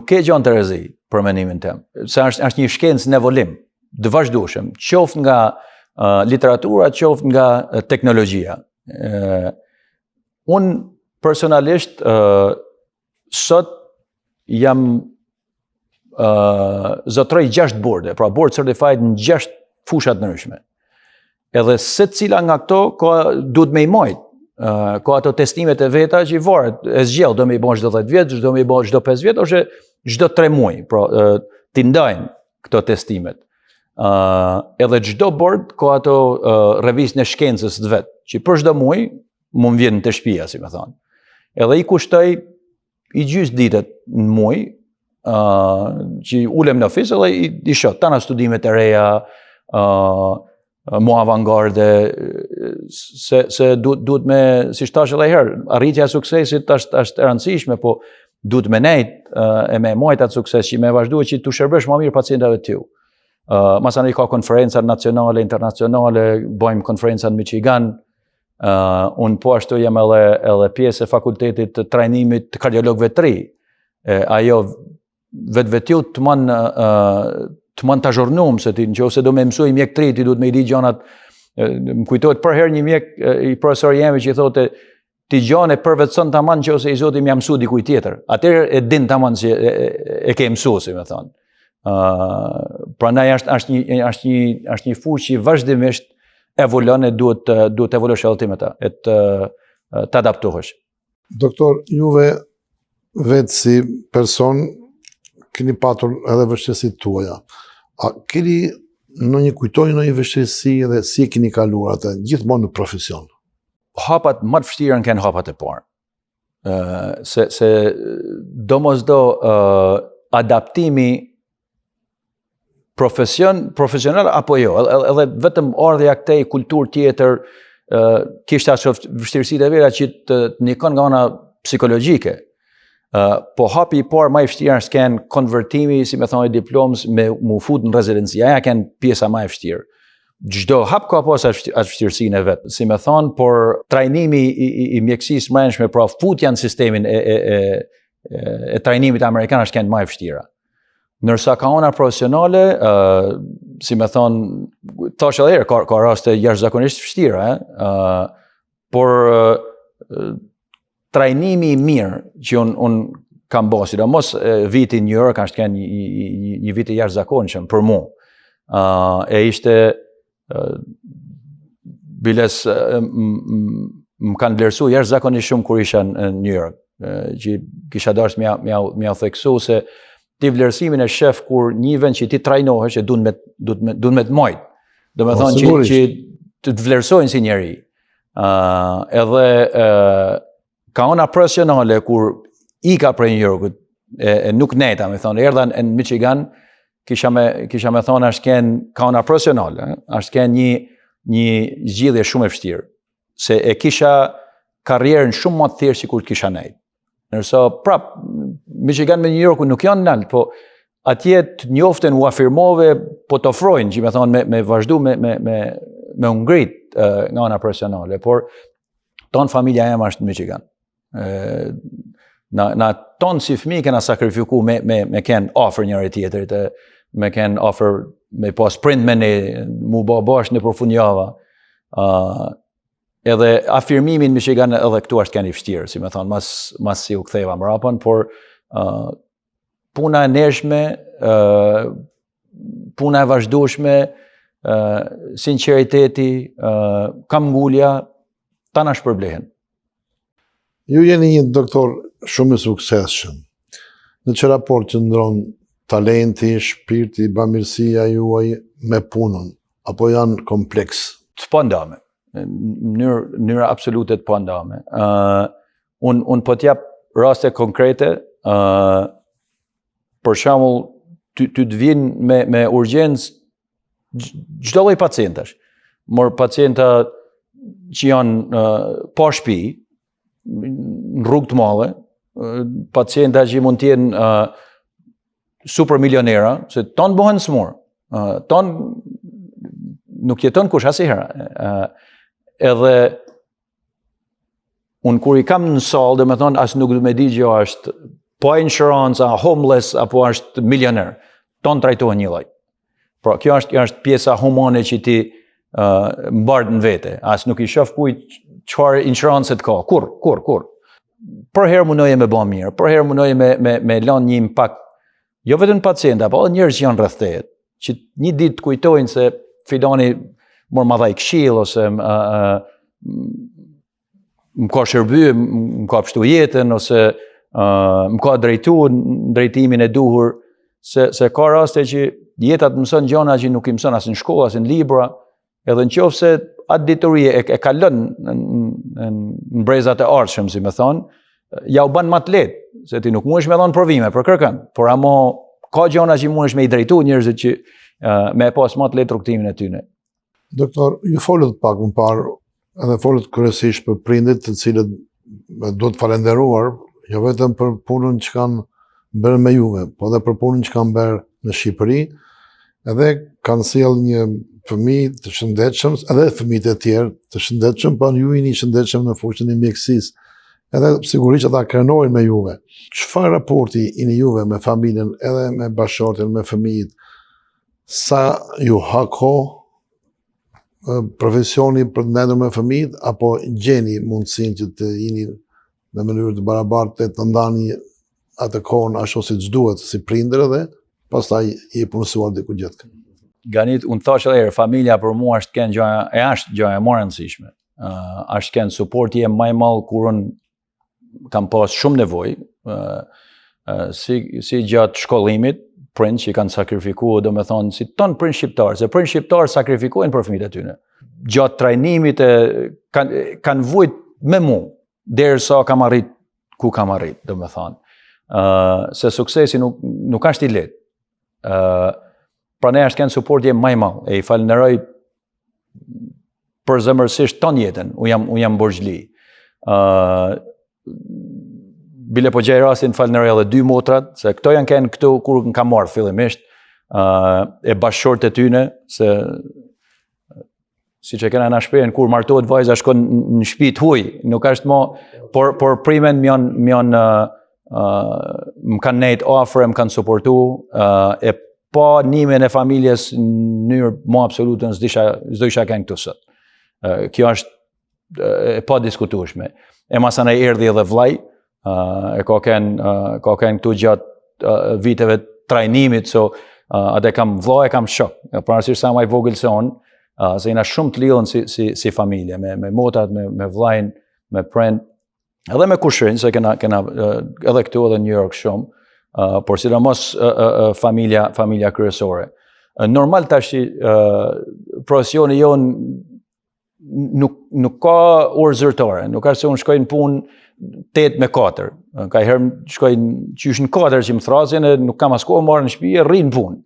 ke gjë të rrezi për mendimin tim. Se është një shkencë në evolim, të vazhdueshëm, qoftë nga literatura, qoftë nga teknologjia. Unë personalisht sot jam zotroj 6 borde, pra board certified në 6 fushat ndryshme. Edhe secila nga këto duhet me i majt. Ka ato testimet e veta që i varet, e zgjell, do me i bon çdo 10 vjet, do me i bon çdo 5 vjet, ose çdo 3 muaj, pra ti ndajnë këto testimet. Edhe çdo board ka ato revistën e shkencës të vet, që për çdo muaj më vjen të shtëpia, si më thonë. Edhe i kushtoj i gjys ditët në muaj, që ulem në ofis edhe i shoh tana studimet e reja, mo avangarde, se duhet me, si thash edhe herë, arritja e suksesit është e rëndësishme, po duhet me nejt e me majt atë sukses që me vazhdu që të shërbesh më mirë pacientave t'ju. Masanëri ka konferenca nacionale, internacionale, bëjmë konferenca në Michigan, unë po ashtu jam edhe pjesë e fakultetit të trajnimit të kardiologëve të ri. Ajo vetë të manë të zhurnum, se ti nëse do me mësuj mjek të ri, ti duhet me i di gjanat. Më kujtohet për herë një mjek, i profesor jemi që i thote, ti gjane përvetëson tamam që ose i Zoti më mësu dikuj tjetër. Atëherë e din tamam që e ke mësuar, si më thon. Prandaj është një fushë që vazhdimisht evolon e duhet evoluosh edhe me ta, të adaptohesh. Doktor, juve vetë si person keni patur edhe vështirësitë tuaja. A keni kujtoni në një vështirësi edhe si keni kaluar atë gjithmonë në profesion? Hapat më të vështira kanë hapat e parë. Se domosdo adaptimi profesional apo jo, edhe vetëm ardhja këtej kulturë tjetër kishte ato vështirësitë e vera që të ndikon nga ana psikologjike. Po hapi i parë më i vështirë është konvertimi, si më thonë, diplomës me mu fut në rezidenci. Aja kanë pjesa më e vështirë. Çdo hap ka pas atë vështirësinë e vet. Si më thon, por trajnimi i mjekësisë mbrëmshme, pra futja në sistemin e trajnimit amerikan është më e vështira. Ndërsa ka ona profesionale, si më thon, thash edhe herë, ka raste jashtëzakonisht vështira, por trajnimi i mirë që un kam bërë, sidomos viti në New York është një vit i jashtëzakonshëm për mua. E ishte biles më kanë vlerësuar jashtëzakonisht shumë kur isha në New York, që kisha dashur m'ia theksu se ti vlerësimin e shef kur një vend që ti trajnohesh e duhet me të mojt. Do me thonë që të vlerësojnë si njeri. Edhe ka ona profesionale kur ika prej New Yorkut, nuk neta, me thonë, erdha në Michigan, kisha me thonë ka ona profesionale, është një zgjidhje shumë e vështirë, se e kisha karrierën shumë më të thjeshtë si kur kisha nejtë. Nërso, prap, Michigan me New Yorku nuk janë naltë, po atje të njoften u afirmove, po të ofrojnë, që me thonë, me vazhdu, me ngrit nga ona profesionale, por tonë familja ema është në Michigan. Na tonë si fëmi kena sakrifiku me ken offer njëri tjetërit, me ken offer me pas print me ne, mu bash në përfundjava. Edhe afirmimin Michigan edhe këtu është keni vështirë, si me thonë, mas si u ktheva mrapën, por puna e neshme, puna e vazhdueshme, sinqeriteti, kam ngulja, ta na shpërblehen. Ju jeni një doktor shumë i suksesshëm. Në që raport që ndron talenti, shpirti, bamirësia juaj me punën, apo janë kompleks? Të pandame. Në mënyrë absolute të pandame. Unë po t'jap raste konkrete, për shembull, ty të vinë me urgjencë çdo lloj pacientash. Mor pacienta që janë pa shtëpi, në rrugë të mëdha, pacienta që mund të jenë super milionera, se tonë bëhen smur. Tonë nuk jeton kush asnjëherë. Edhe unë kur i kam në salë, dhe me thonë, asë nuk du me di që është pa insurance, homeless, apo është milioner. Tonë trajtohen një lloj. Pra, kjo është pjesa humane që ti mbartë në vete. Asë nuk i shoh kujt çfarë insurance të ka. Kur. Për herë munoje me bën mirë, për herë munoje me lënë një impakt. Jo vetëm pacienta, po edhe njerëz që janë rreth teje, që një ditë kujtojnë se filani mor ma dhaj këshill, ose më ka shërby, më ka pështu jetën, ose më ka drejtu në drejtimin e duhur, se ka raste që jeta të mëson gjëra që nuk i mëson as në shkollë, as në libra, edhe nëse atë dituri e kalon në brezat e ardhshëm, si më thonë, ja u bën më të lehtë, se ti nuk mundesh me dhënë provime për kërkën, por amo ka gjëra që mundesh me i drejtu njerëzit që me pas më të lehtë rrugtimin e tyre. Doktor, ju folët pak më parë, edhe folët kryesisht për prindit të cilët do të falenderuar, jo vetëm për punën që kanë bërë me juve, po edhe për punën që kanë bërë në Shqipëri, edhe kanë sjellë një fëmijë të shëndetshëm, edhe fëmijët e tjerë të shëndetshëm, po ju jeni shëndetshëm në fushën e mjekësisë. Edhe sigurisht ata krenojnë me juve. Çfarë raporti jeni juve me familjen, edhe me bashortin, me fëmijët? Sa ju ha kohë profesioni për të mbendur me fëmijët, apo gjeni mundësinë që të jini në mënyrë të barabartë të ndani atë kohën ashtu siç duhet si prindër dhe pastaj i punësuar diku gjithë. Ganit, unë thash edhe herë, familja për mua është gjëja më e rëndësishme. Është kënë suporti e më i madh kur unë kam pas shumë nevojë, si gjatë shkollimit, prind që i kanë sakrifikuar, do me thonë, si tonë prind shqiptarë, se prind shqiptarë sakrifikojnë për fëmijët e tyre. Gjatë trajnimit kanë vujt me mu, derisa kam arrit ku kam arrit, do me thonë. Se suksesi nuk është i lehtë. Pra ne është kënë suportje më i madh, e i falenderoj përzemërsisht ton jetën, unë jam borxhli. Bile po gjej rastin falenderoj edhe 2 motrat, se këto janë kënë këtu kur në kam marrë fillimisht, e bashkëshort e tyne, se si që kena në shprehjen, kur martohet vajza shkon në shtëpi të huaj, nuk është mo, por primen më kanë nejt afër, më kanë suportu, e pa nimin e familjes në mënyrë më absolute s'do isha kënë këtu sot. Kjo është e pa diskutueshme. E masanaj erdhi edhe vllai, e ka kënë këtu gjatë viteve trajnimit, so atë kam vllai, kam shok. Pavarësisht sa më i vogël se unë, se jena shumë të lidhën si familje, me motrat, me vllajin, me prind, edhe me kushrin, se kena edhe këtu edhe New York shumë, por sidomos familja kryesore. Normal tash profesioni jonë nuk ka orë zyrtare, nuk është se unë shkoj në punë 8-4. Ka herë shkoj qysh në 4 që më thrasin, e nuk kam as kohë marrë në shtëpi, rri në punë.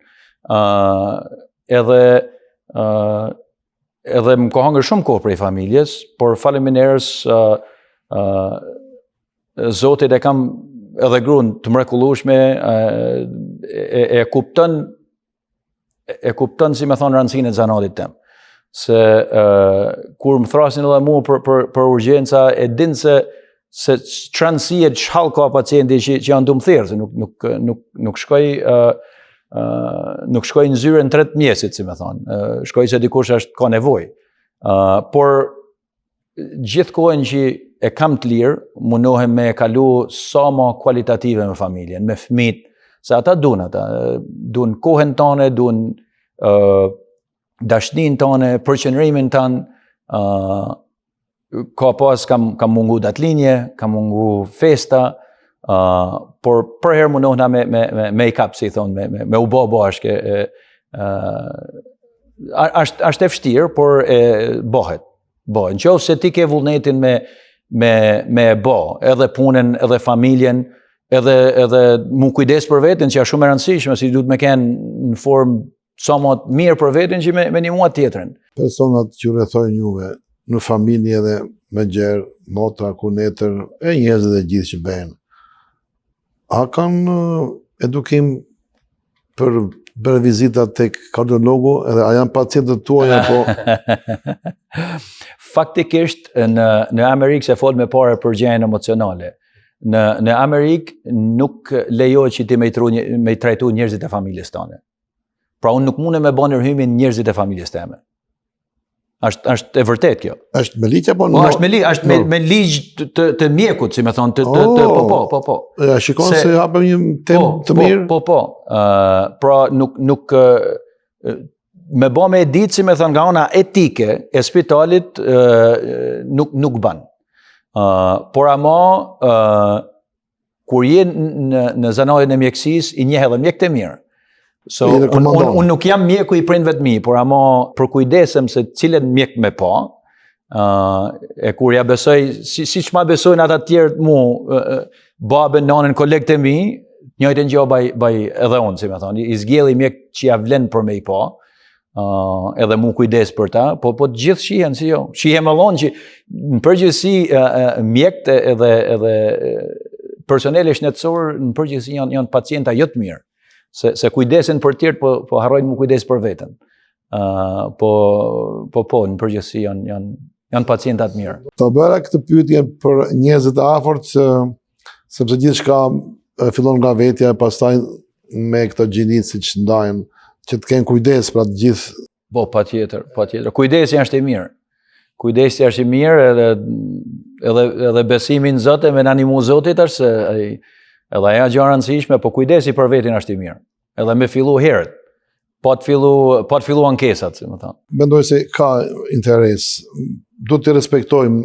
Edhe më ka hangër shumë kohë prej familjes, por faleminderis Zotit e kam edhe gruan të mrekullueshme, e kupton si me thonë rëndësinë e zanatit tem. Se kur më thrasin edhe mua për urgjenca, e din se çrëndësie çhall ka pacienti që janë të më thirrë, se nuk shkoj në zyren 3 mjesit, si me thonë. Shkoj se dikush ka nevojë. Por gjithë kohën që e kam të lirë, mundohem me e kalu sa ma kualitative me familjen, me fëmijët, se ata duan kohën tane, duan dashnin tane, përqendrimin tan, ka pas kam mungu datlinje, kam mungu festa, por për herë mundohna me i kap, si thonë, me u bo bashkë. Është e vështirë, por bëhet. Në qoftë se ti ke vullnetin me bo, edhe punën, edhe familjen, edhe mu kujdes për veten, që është shumë e rëndësishme, si duhet me kenë në formë sa më mirë për veten që me një mua tjetrin. Personat që rrethojnë juve në familje dhe me gjerë, motra, kunetër, e njerëzit e gjithë që bëhen, a kanë edukim për vizitat tek kardiologu, edhe a janë pacientët tuaj apo? Faktikisht në Amerikë se fol me pare për gjëjen emocionale. Në Amerikë nuk lejohet që ti me i trajtu njerëzit e familjes tane. Pra unë nuk mune me bë ndërhymin njerëzit e familjes teme. Është e vërtet kjo. Është me ligj apo është me ligj të mjekut, si me thonë, po. Ja, shikon se hapëm një temë të mirë. Po. Pra nuk me bë me ditë, si me thonë, nga ona etike e spitalit nuk ban. Por ama kur je në zanarin e mjekësisë, i njeh edhe mjekët e mirë. So, unë nuk jam mjeku i prindve të mi, por ama për kujdesem se cilën mjek me pa, e kur ja besoj, si që ma besojnë ata tjerë mu, babën, nanën, kolegët e mi, njëjtën gjë baj edhe unë, si me thonë, i zgjeli mjek që ja vlen për me i pa, edhe mu kujdes për ta, po të gjithë shihen si jo. Shihem allon që në përgjithësi mjekët edhe personeli shëndetësor në përgjithësi janë pacienta jo të mirë. Se kujdesin për tjertë, po harrojnë mu kujdes për veten. Në përgjithësi janë pacientat mirë. Të bëra këtë pyetje për njerëzit e afërt, sepse gjithçka fillon nga vetja, pastaj me këto gjinit siç ndajnë, që të kenë kujdes pra të gjithë Po, patjetër. Kujdesi është i mirë. Kujdesi është i mirë edhe besimi në Zot e me animu Zotit është se edhe ajo gjë e rëndësishme, po kujdesi për vetin është i mirë. Edhe me fillu herët. Po të fillu ankesat, si më thonë. Mendoj se ka interes. Do të respektojmë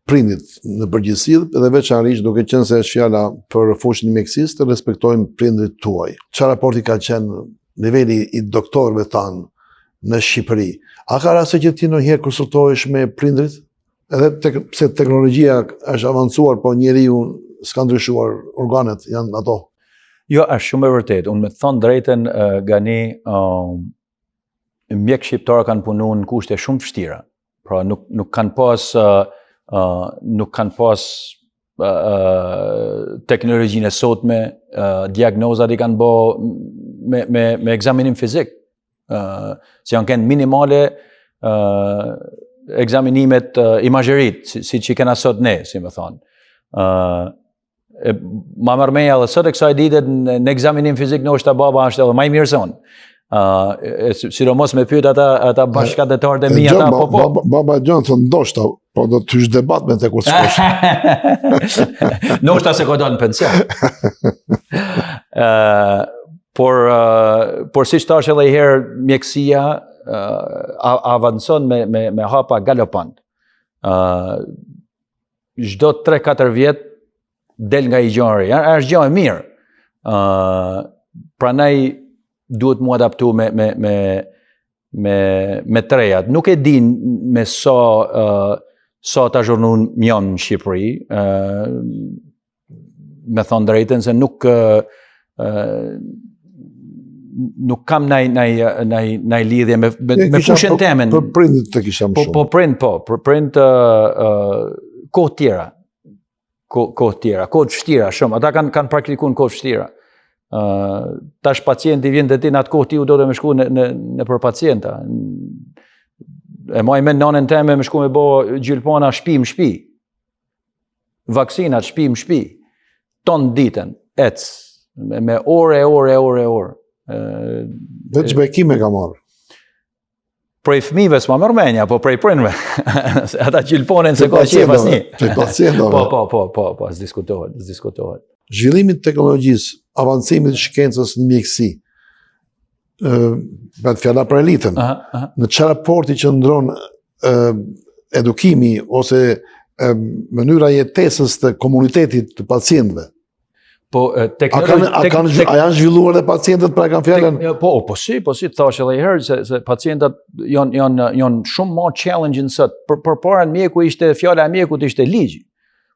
prindit në përgjithësi dhe veçanërisht duke qenë se është fjala për fushën e mjekësisë, të respektojmë prindrit tuaj. Çfarë raporti ka qenë niveli i doktorëve tanë në Shqipëri? A ka raste që ti ndonjëherë konsultohesh me prindrit? Edhe pse teknologjia është avancuar, po njeriu s'ka ndryshuar, organet janë ato. Jo, është shumë e vërtet. Unë me thonë drejten gani mjek shqiptarë kanë punu në kushte shumë vështira. Pra nuk kanë pas teknologjinë e sotme, diagnozat i kanë bo me ekzaminim fizik. Si janë kënë minimale ekzaminimet imazherit, si që i kena sot ne, si me thonë. Ma mërmeja dhe sot e kësaj ditet në ekzaminim fizik në është baba është edhe maj mirëson. Sidomos me pyet ata bashkëdetarët e mi ata po. Baba Gjon thonë ndoshta, po do të hysh debat me te kur s'kosh. Ndoshta se do në pension. Por si thash edhe herë mjekësia avancon me hapa galopant. Çdo 3-4 vjet del nga i gjëri, është gjë e mirë. Prandaj duhet mu adaptu me trejat. Nuk e din me sa ta zhurnun mjon në Shqipëri, me thonë drejten se nuk kam naj lidhje me fushën temen. Për prindit të kisha më shumë. Për prind kohë tjera. Kohë të vështira shumë. Ata kanë praktikuar kohë vështira. Tash pacienti vjen te ti në atë kohë ti u do të më shku në për pacienta. E maj me nanën teme më shku me bo gjylpana shtëpi në shtëpi. Vaksinat shtëpi në shtëpi. Ton ditën, ec me ore. Veç bekime ka marrë. Prej fëmijëve s'ma merr mendja, po prej prindve. Ata gjylponen se ka qef asnjë. Prej pacientëve. Po, s'diskutohet. Zhvillimi i teknologjisë, avancimit të shkencës në mjekësi, bëhet fjala për elitën. Në çfarë raporti që ndron edukimi ose mënyra jetesës të komunitetit të pacientëve? Po A janë zhvilluar dhe pacientët pra kanë fjalën? Po si, thash edhe herë se pacientët janë shumë më challenging sot. Përpara mjeku ishte fjala e mjekut ishte ligj.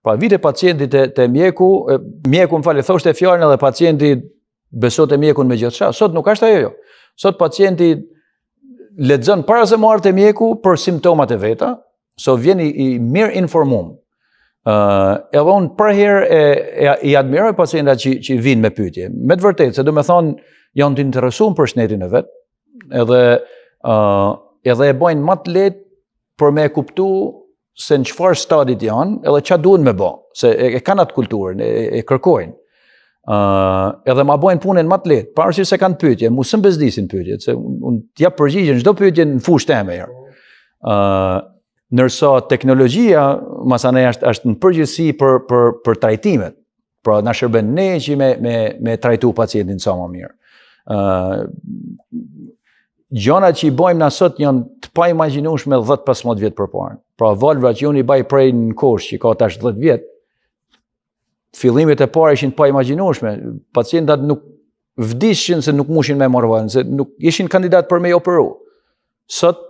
Pra vite pacienti te mjeku më falë thoshte fjalën edhe pacienti besonte mjekun me gjithçka. Sot nuk është ajo. Sot pacienti lexon para se marrë te mjeku për simptomat e veta, so vjen i mirë informuar. Edhe unë për herë i admiroj pacientat që vinë me pyetje. Me të vërtetë, se do me thonë, janë të interesuar për shnetin e vetë, edhe e bojnë më të lehtë për me kuptu se në çfarë stadit janë, edhe ç'a duhen me bë, se e kanë atë kulturën, e kërkojnë. Edhe ma bojnë punën më të lehtë, pavarësisht se kanë pyetje, mu së mbezdisin pyetjet, se unë t'jap përgjigjen çdo pyetje në fushë teme herë. Nërsa teknologjia, masanej është në përgjithësi për trajtimet. Pra, na shërben ne që me trajtu pacientin sa më mirë. Gjanat që i bojmë na sot janë të pa imagjinueshme 10-15 vjet përpara. Pra, valvra që unë i baj prej në kosh që ka tash 10 vjet, fillimet e para ishin të pa imagjinueshme. Pacientat nuk vdishin se nuk mushin me marrë valvën, se nuk ishin kandidat për me i operu. Sot,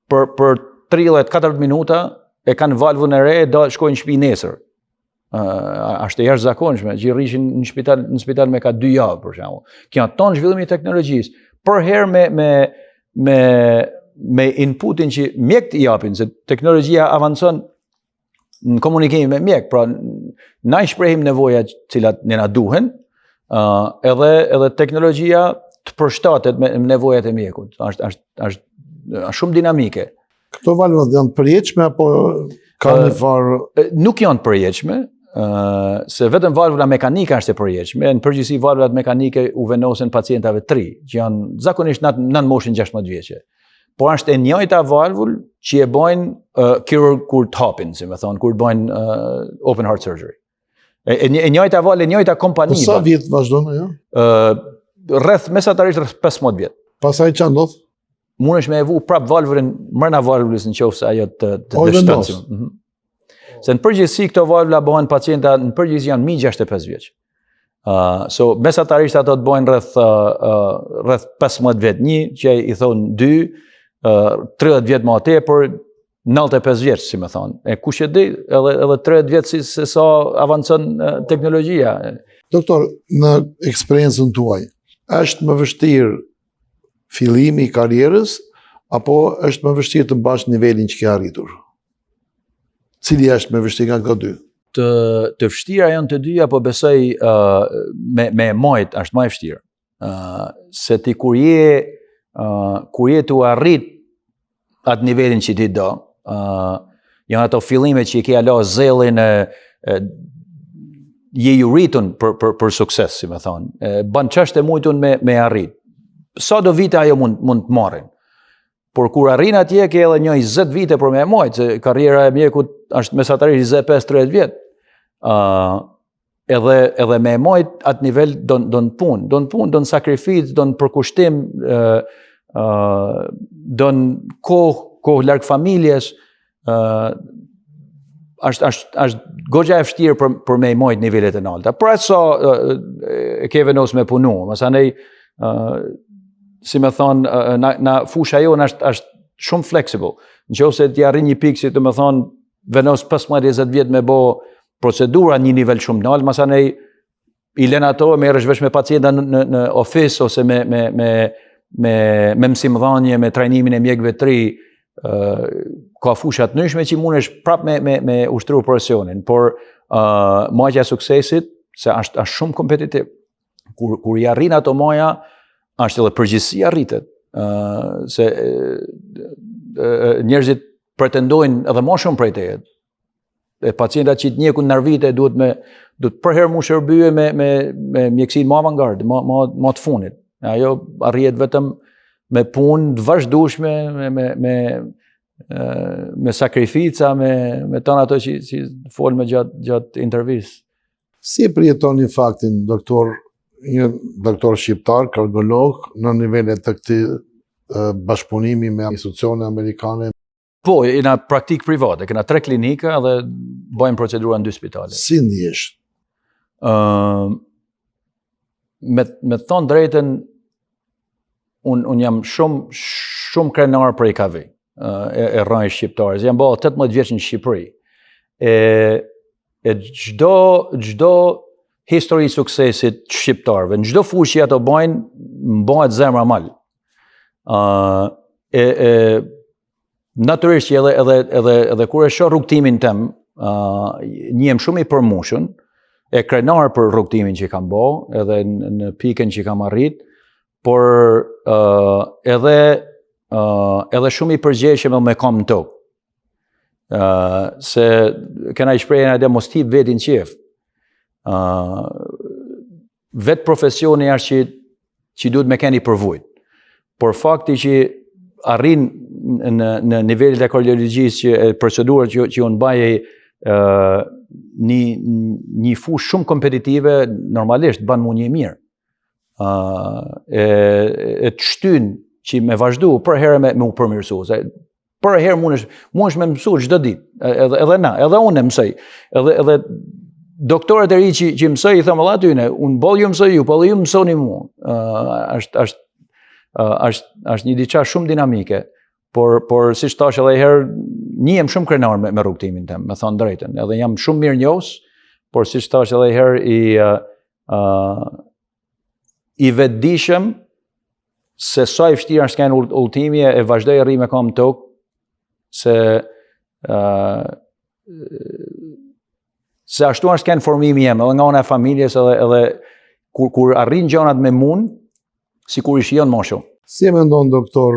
për 30-40 minuta e kanë valvën e re e do shkojnë në shtëpi nesër. Është e jashtëzakonshme, që rrishin në spital me ka 2 javë për shembull. Kjo ton zhvillimi i teknologjisë, për herë me inputin që mjekët i japin, se teknologjia avancon në komunikim me mjek, pra na i shprehim nevojat cilat ne na duhen, edhe teknologjia të përshtatet me nevojat e mjekut. Është shumë dinamike. Këto valvat janë përjetshme apo ka një farë? Nuk janë përjetshme, se vetëm valvula mekanike është e përjetshme, në përgjithësi valvulat mekanike u vendosen pacientave të ri, që janë zakonisht nën moshën 16 vjeçe. Por është e njëjta valvul që e bojnë kirurg kur të hapin, si me thonë, kur të bojnë open heart surgery. E njëjta valvul, e njëjta kompani. Po sa vjet vazhdon ajo? Mesatarisht rreth 15 vjet. Pastaj ç'a ndodh? Mundesh me evu prap valvulën mrena valvulës nëse ajo të dështon. Se në përgjithësi këto valvula bëhen pacienta në përgjithësi janë mbi 65 vjeç. So mesatarisht ato të bëhen rreth 15 vjet, një që i thon 2, 30 vjet më tepër, 95 vjeç, si më thonë. E kush e di, edhe 30 vjet se sa avancon teknologjia. Doktor, në eksperiencën tuaj, është më vështirë fillimi i karrierës apo është më vështirë të mbash nivelin që ke arritur? Cili është më vështirë nga këto dy? Të vështira janë të dyja, po besoj me majt është më e vështirë. Se ti kur je tu arrit atë nivelin që ti do, janë ato fillime që i ke alo zellin, je ju rritun për sukses, si me thonë. Ban çështë e mujtun me arrit. Sa do vite ajo mund të marrin. Por kur arrin atje ke edhe një 20 vite për me majt, se karriera e mjekut është mesatarisht 25-30 vjet. Edhe me majt atë nivel do në punë, do në sakrificë, do në përkushtim, do në kohë larg familjes, është goxha e vështirë për me majt nivelet e nalta. Pra sa e ke vendos me punu, masanej, si me thonë, na fusha jonë është shumë flexible. Nëse ti arrin një pikë, si të me thonë, venos 15-20 vjet me bo procedura një nivel shumë nalt, masanej i len ato me rreshvesh me pacienta në ofis ose me mësimdhënie, me trajnimin e mjekëve të ri, ka fusha të ndryshme që mundesh prap me ushtru profesionin, por majtja e suksesit se është shumë kompetitiv. Kur i arrin ato maja, është edhe përgjithësia rritet. Se njerëzit pretendojnë edhe më shumë prej teje. E pacientat që të njekun nervite duhet përherë mu shërbye me mjekësinë më avantgardë, më të fundit. Ajo arrihet vetëm me punë të vazhdueshme, me sakrifica, me tonë ato që folme gjatë intervistës. Si e përjetoni faktin, doktor, një doktor shqiptar, kardiolog, në nivellet të këtij bashkëpunimi me institucione amerikane? Po, jena praktik private, kena 3 klinika dhe bëjmë procedura në 2 spitale. Si ndjesh? Me thonë drejten, unë jam shumë krenar për IKV, e rrënjë shqiptarës. Jam bëllë 18 vjeç në Shqipëri. E gjdo histori suksesit shqiptarëve, në gjdo fushë ato bëjnë, më bëhet zemra mal. Natyrisht që edhe kur e shoh rrugtimin tem, njem shumë i përmushën, e krenar për rrugtimin që kam bë, edhe në pikën që kam arrit, por edhe shumë i përgjeshëm me kam në tokë. Se kena i shprehjen edhe mos tip vetin qef. Vetë profesioni është që duhet me keni përvujt. Por fakti që arrin në nivellit e kardiologjisë që procedurat që unë baje një fushë shumë kompetitive, normalisht ban mu një mirë. E të shtyn që me vazhdu për herë me u përmirësu. Për herë mundesh me mësu çdo ditë, edhe na, edhe unë e mësoj. Edhe doktorët e ri që mësoj, i thëmë alla tyne, unë bolë ju mësoj ju, po edhe ju mësoni mu. Është një diçka shumë dinamike, por si shtash edhe herë, një jem shumë krenar me rrugtimin tem, me thonë drejten, edhe jam shumë mirë njohës, por si shtash edhe herë i vetëdijshëm se sa i vështirë është kënë udhëtimi e vazhdoj rri me kam tokë, se ashtu është kënë formimi jem, edhe nga ona e familjes, edhe kur arrin gjanat me mund, si kur i shijon më shumë. Si e mendon doktor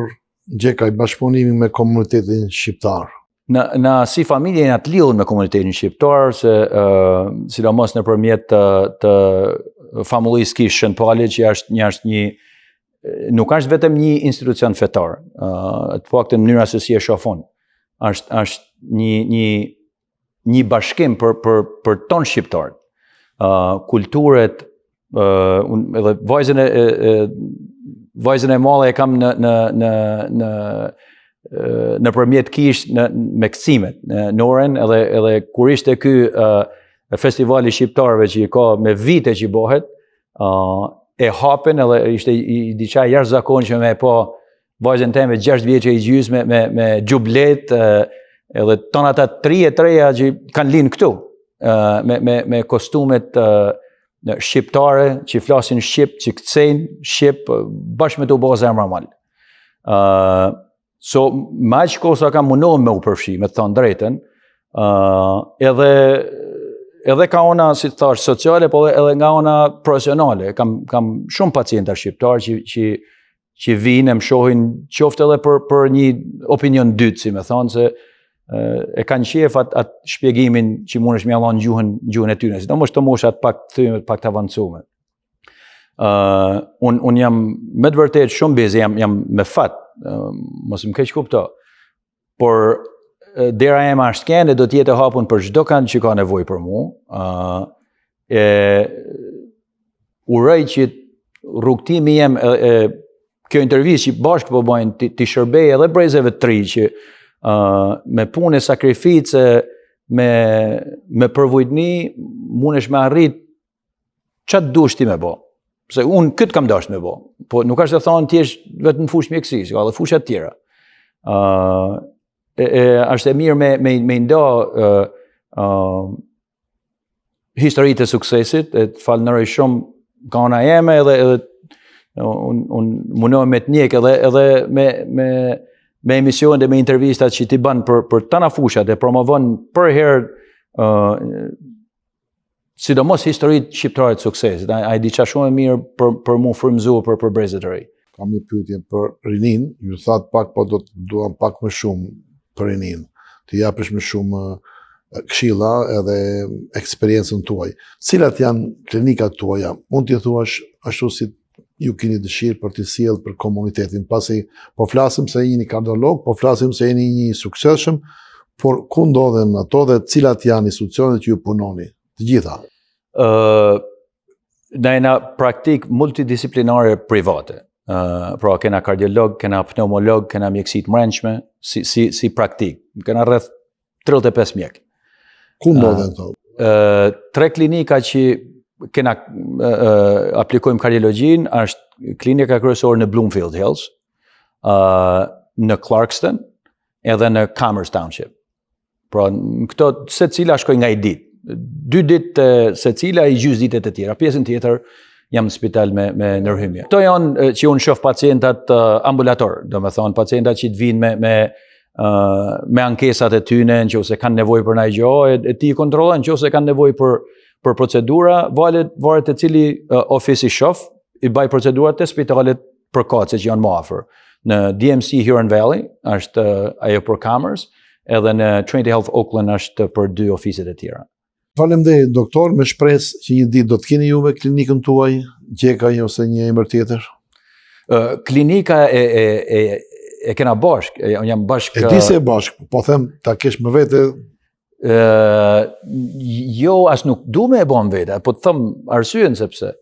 Gjekaj bashkëpunimi me komunitetin shqiptar? Na si familje jena të lidhur me komunitetin shqiptar, se sidomos nëpërmjet të famullisë Kish Shënpali, që është një nuk është vetëm një institucion fetar, të paktën mënyra se si e shohon. Është një bashkim për ton shqiptar. Kulturet, edhe vajzën e madhe e kam nëpërmjet Kish me kthime në Oren, edhe kur ishte ky festivali shqiptarëve që i ka me vite që bëhet, e hapen, edhe ishte diçka jashtëzakonshme me pa vajzën time 6 vjeçë e gjys me xhublet, edhe ton ata 3 që kanë linë këtu, me kostumet shqiptare, që flasin shqip, që kthejnë shqip, bashkë me të u bë zemra mal. So, me aq kohë sa kam mundohem me u përfshi, me të thënë drejtën, edhe ka ona, si të thash, sociale, po edhe nga ona profesionale. Kam shumë pacienta shqiptar që vinë, më shohin qoftë edhe për një opinion dytë, si me thonë, se e kanë qef atë shpjegimin që mund është me allon gjuhën e tyre, sidomos të moshat pak të avancume. Unë jam me të vërtet shumë bezi, jam me fat, mos më keq kupto, por dera ema është kene, do t'jetë e hapun për çdo kanë që ka nevojë për mu. Uroj që rrugtimi jem, kjo intervistë që bashkë po bojnë, t'i shërbej edhe brezeve të tri që me punë e sakrifice, me përvojtni, mundesh me arrit çat dush ti me bo. Se unë këtë kam dashur me bo, po nuk është të thonë t'jesh vetëm në fushë mjekësisë, ka dhe fushat tjera. Është e mirë me nda historitë e suksesit, e të falënëroj shumë ka ona jeme, edhe unë mundohem me të njek, edhe me emision dhe me intervistat që ti banë për tana fushat, e promovon për herë sidomos historitë shqiptare të suksesit. A i diqa shumë e mirë për mu frymëzu për brezet të rej. Kam një pyetje për rinin, ju thatë pak, po duam pak më shumë për rinin. Të japësh më shumë këshilla edhe eksperiencën tuaj. Cilat janë klinikat tuaja? Mund t'i thuash ashtu si ju keni dëshirë për t'i sjellë për komunitetin. Pasi po flasim se jeni kardiolog, po flasim se jeni një suksesshëm, por ku ndodhen ato dhe cilat janë institucionet që ju punoni? Të gjitha. Na jena praktik multidisciplinare private. Pra kena kardiolog, kena pneumolog, kena mjekësit mrençme, si praktik. Kena rreth 35 mjek. Ku ndodhen to? 3 klinika që kena aplikojmë kardiologjin, është klinika kryesore në Bloomfield Hills, në Clarkston, edhe në Commerce Township. Pra në këto se cila shkoj nga i ditë. 2 ditë se cila i gjys ditët e tjera. Pjesën tjetër jam në spital me ndërhymje. Këto janë që unë shoh pacientat ambulator, do me thonë pacientat që të vinë me ankesat e tyne, nëse kanë nevojë për ndaj gjë, e ti i kontrollon, nëse kanë nevojë për procedura, varet e cili ofis i shoh, i baj procedurat e spitalet përkatëse që janë më afër. Në DMC Huron Valley është ajo për Commerce, edhe në Trinity Health Oakland është për 2 ofiset e tjera. Faleminderit doktor, me shpresë që një ditë do të keni juve klinikën tuaj, gjeka ose një emër tjetër. Klinika e kena bashk, jam bashk. E di se e bashk, po them ta kesh më vete. Jo, as nuk du me e bom vete, po të them arsyen sepse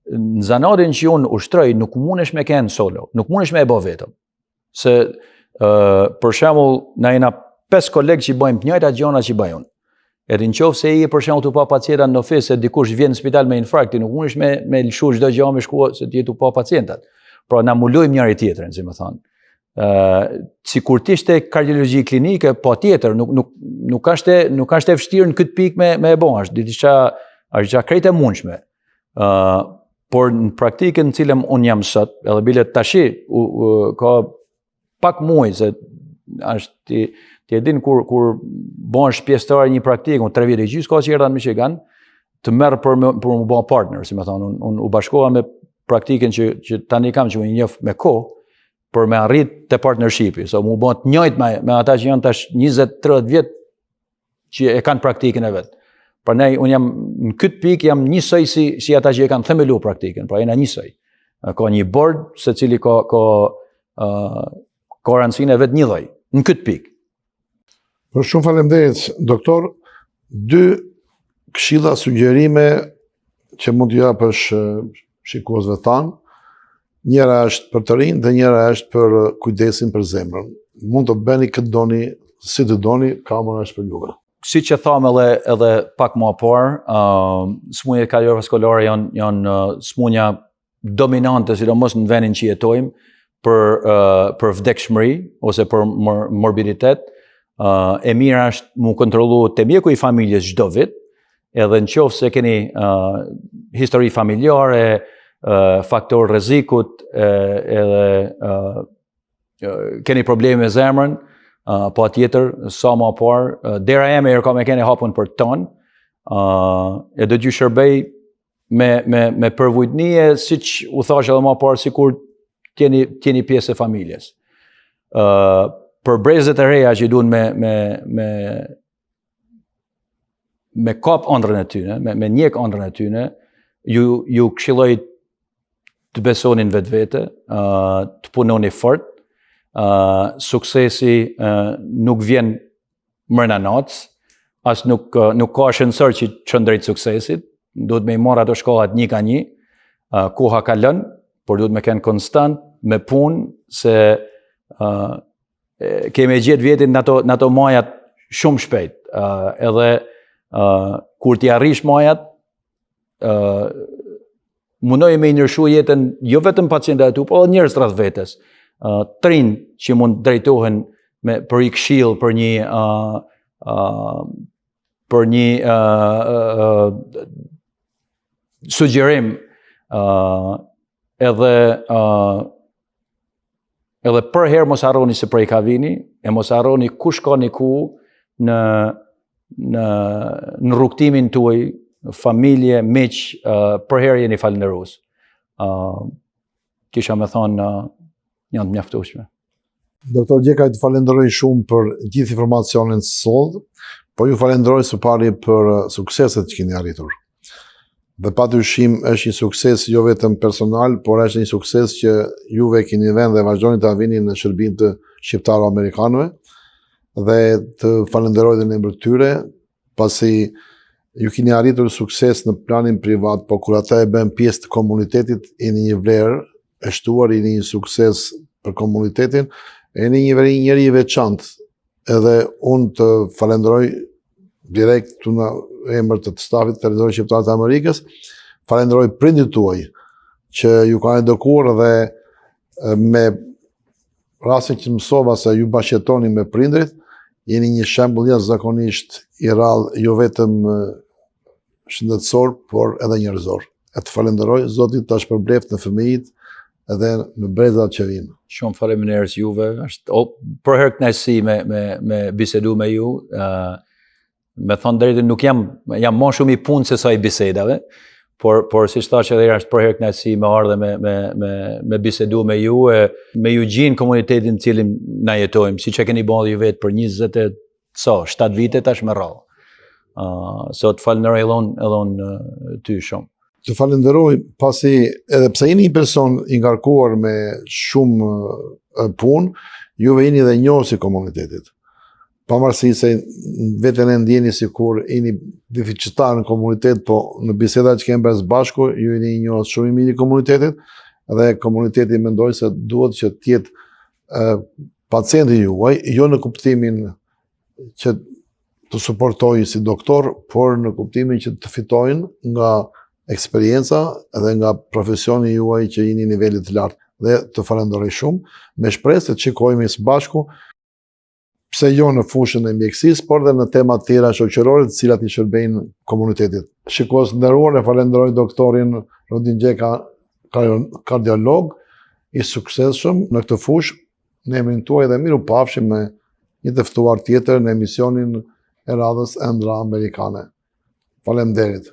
në zanarin që unë ushtroj nuk mundesh me kenë solo, nuk mundesh me e bo vetëm. Se për shembull na jena 5 kolegë që bëjmë të njëjtat gjëra që bëj unë. Edhe nëse i për shembull tu pa pacienta në ofis, se dikush vjen në spital me infarkt, nuk mundesh me lëshu çdo gjë me shku se ti tu pa pacientat. Pra na mulojmë njëri tjetrin, si më thon. Sikur të ishte kardiologji klinike, po tjetër, nuk është e vështirë në këtë pikë me e bën, është diçka krejt e mundshme. Por në praktikën në cilën unë jam sot, edhe bile tashi ka pak muaj se është ti e din kur bëhesh pjesëtar një praktikë, unë 3 vjet e gjys ka që erdha në Michigan, të merr për më bë partner, si më thonë, unë u bashkova me praktikën që tani kam që unë njoh me kohë, për me arrit të partnershipi. So mu bën të njëjtë me ata që janë tash 20-30 vjet që e kanë praktikën e vet. Prandaj unë jam në këtë pikë jam njësoj si ata që e kanë themelu praktikën, pra jena njësoj. Ka një board secili ka rancinë e vet një lloj në këtë pikë. Për shumë faleminderit, doktor. 2 këshilla sugjerime që mund t'ju japësh shikuesve tanë. Njëra është për të rinj dhe njëra është për kujdesin për zemrën. Mund të bëni këtë doni, si të doni, kamera është për juve. Si që thamë edhe pak më parë, smundjet kardiovaskulare janë smundja dominante, sidomos në vendin që jetojmë, për vdekshmëri ose për morbiditet. E mira është mu kontrollu te mjeku i familjes çdo vit, edhe në qoftë se keni histori familjare, faktor rrezikut, edhe keni probleme me zemrën, po atjetër, sa më parë, dera eme e kam e keni hapun për ton, e do t'ju shërbej me përvojtnie, siç u thash edhe më parë, sikur t'jeni pjesë e familjes. Për brezet e reja që duhen me kap ëndrrën e tyne, me njek ëndrrën e tyne, ju këshilloj të besonin vetvete, të punoni fort. Suksesi nuk vjen mrena natës, as nuk ka ascensor që çon drejt suksesit. Duhet me i marr ato shkollat një ka një. Koha kalon, por duhet me kenë konstant, me punë, se kemi gjetë vjetin në ato majat shumë shpejt. Edhe kur t'i arrish majat, mundoj me i ndryshu jetën jo vetëm pacientëve tu, por edhe njerëz rreth vetes. Të rinj që mund drejtohen për i këshill, për një sugjerim, edhe për herë mos harroni se prej ka vini, e mos harroni kush ka një ku në rrugtimin tuaj, familje, miq, për herë jeni falënderues. Kisha me thonë janë të mjaftueshme. Doktor Gjeka, të falenderoj shumë për gjithë informacionin sot, po ju falenderoj së pari për sukseset që keni arritur. Dhe padyshim është një sukses jo vetëm personal, por është një sukses që juve keni vënë dhe vazhdoni ta vini në shërbim të shqiptaro-amerikanëve, dhe të falenderoj dhe në emër të tyre, pasi ju keni arritur sukses në planin privat, po kur ata e bën pjesë të komunitetit, jeni një vlerë e shtuar, jeni një sukses për komunitetin, jeni një njeri i veçantë. Edhe unë të falenderoj direkt në emër të stafit të Televizionit Shqiptar të Amerikës, falenderoj prindit tuaj që ju kanë edukuar dhe me rastin që mësova se ju bashkëjetoni me prindrit, jeni një shembull jashtëzakonisht i rrallë, jo vetëm shëndetësor, por edhe njerëzor. E të falenderoj, Zoti ta shpërbleft në fëmijët edhe në brezat që vinë. Shumë faleminderit juve. Është për herë kënaqësi me bisedu me ju. Me thonë drejtën nuk jam më shumë i punë se sa i bisedave, por si thash edhe herë, është për herë kënaqësi me ardhe me bisedu me ju gjinë komunitetin në cilin na jetojmë, siç e keni bërë ju vetë për 7 vite tash me radhë. So të falenderoj edhe unë ty shumë. Të falenderoj pasi edhe pse jeni një person i ngarkuar me shumë punë, juve jeni dhe njohës i komunitetit. Pavarësisht se veten e ndjeni sikur jeni deficitar në komunitet, po në bisedat që kemi bërë së bashku, ju jeni një njohës shumë i mirë i komunitetit, dhe komuniteti mendoj se duhet që të jetë pacienti juaj, jo në kuptimin që të suportojë si doktor, por në kuptimin që të fitojnë nga eksperienca dhe nga profesioni juaj që jeni në nivelit të lartë. Dhe të falenderoj shumë, me shpresë të shikojmë së bashku, pse jo në fushën e mjekësisë, por dhe në tema të tjera shoqërore të cilat i shërbejnë komunitetit. Shikues të nderuar, e falenderoj doktorin Rodin Gjeka, kardiolog i suksesshëm në këtë fushë. Në emrin tuaj dhe miru pafshim me një të ftuar tjetër në emisionin e radhës Ëndra Amerikane. Faleminderit.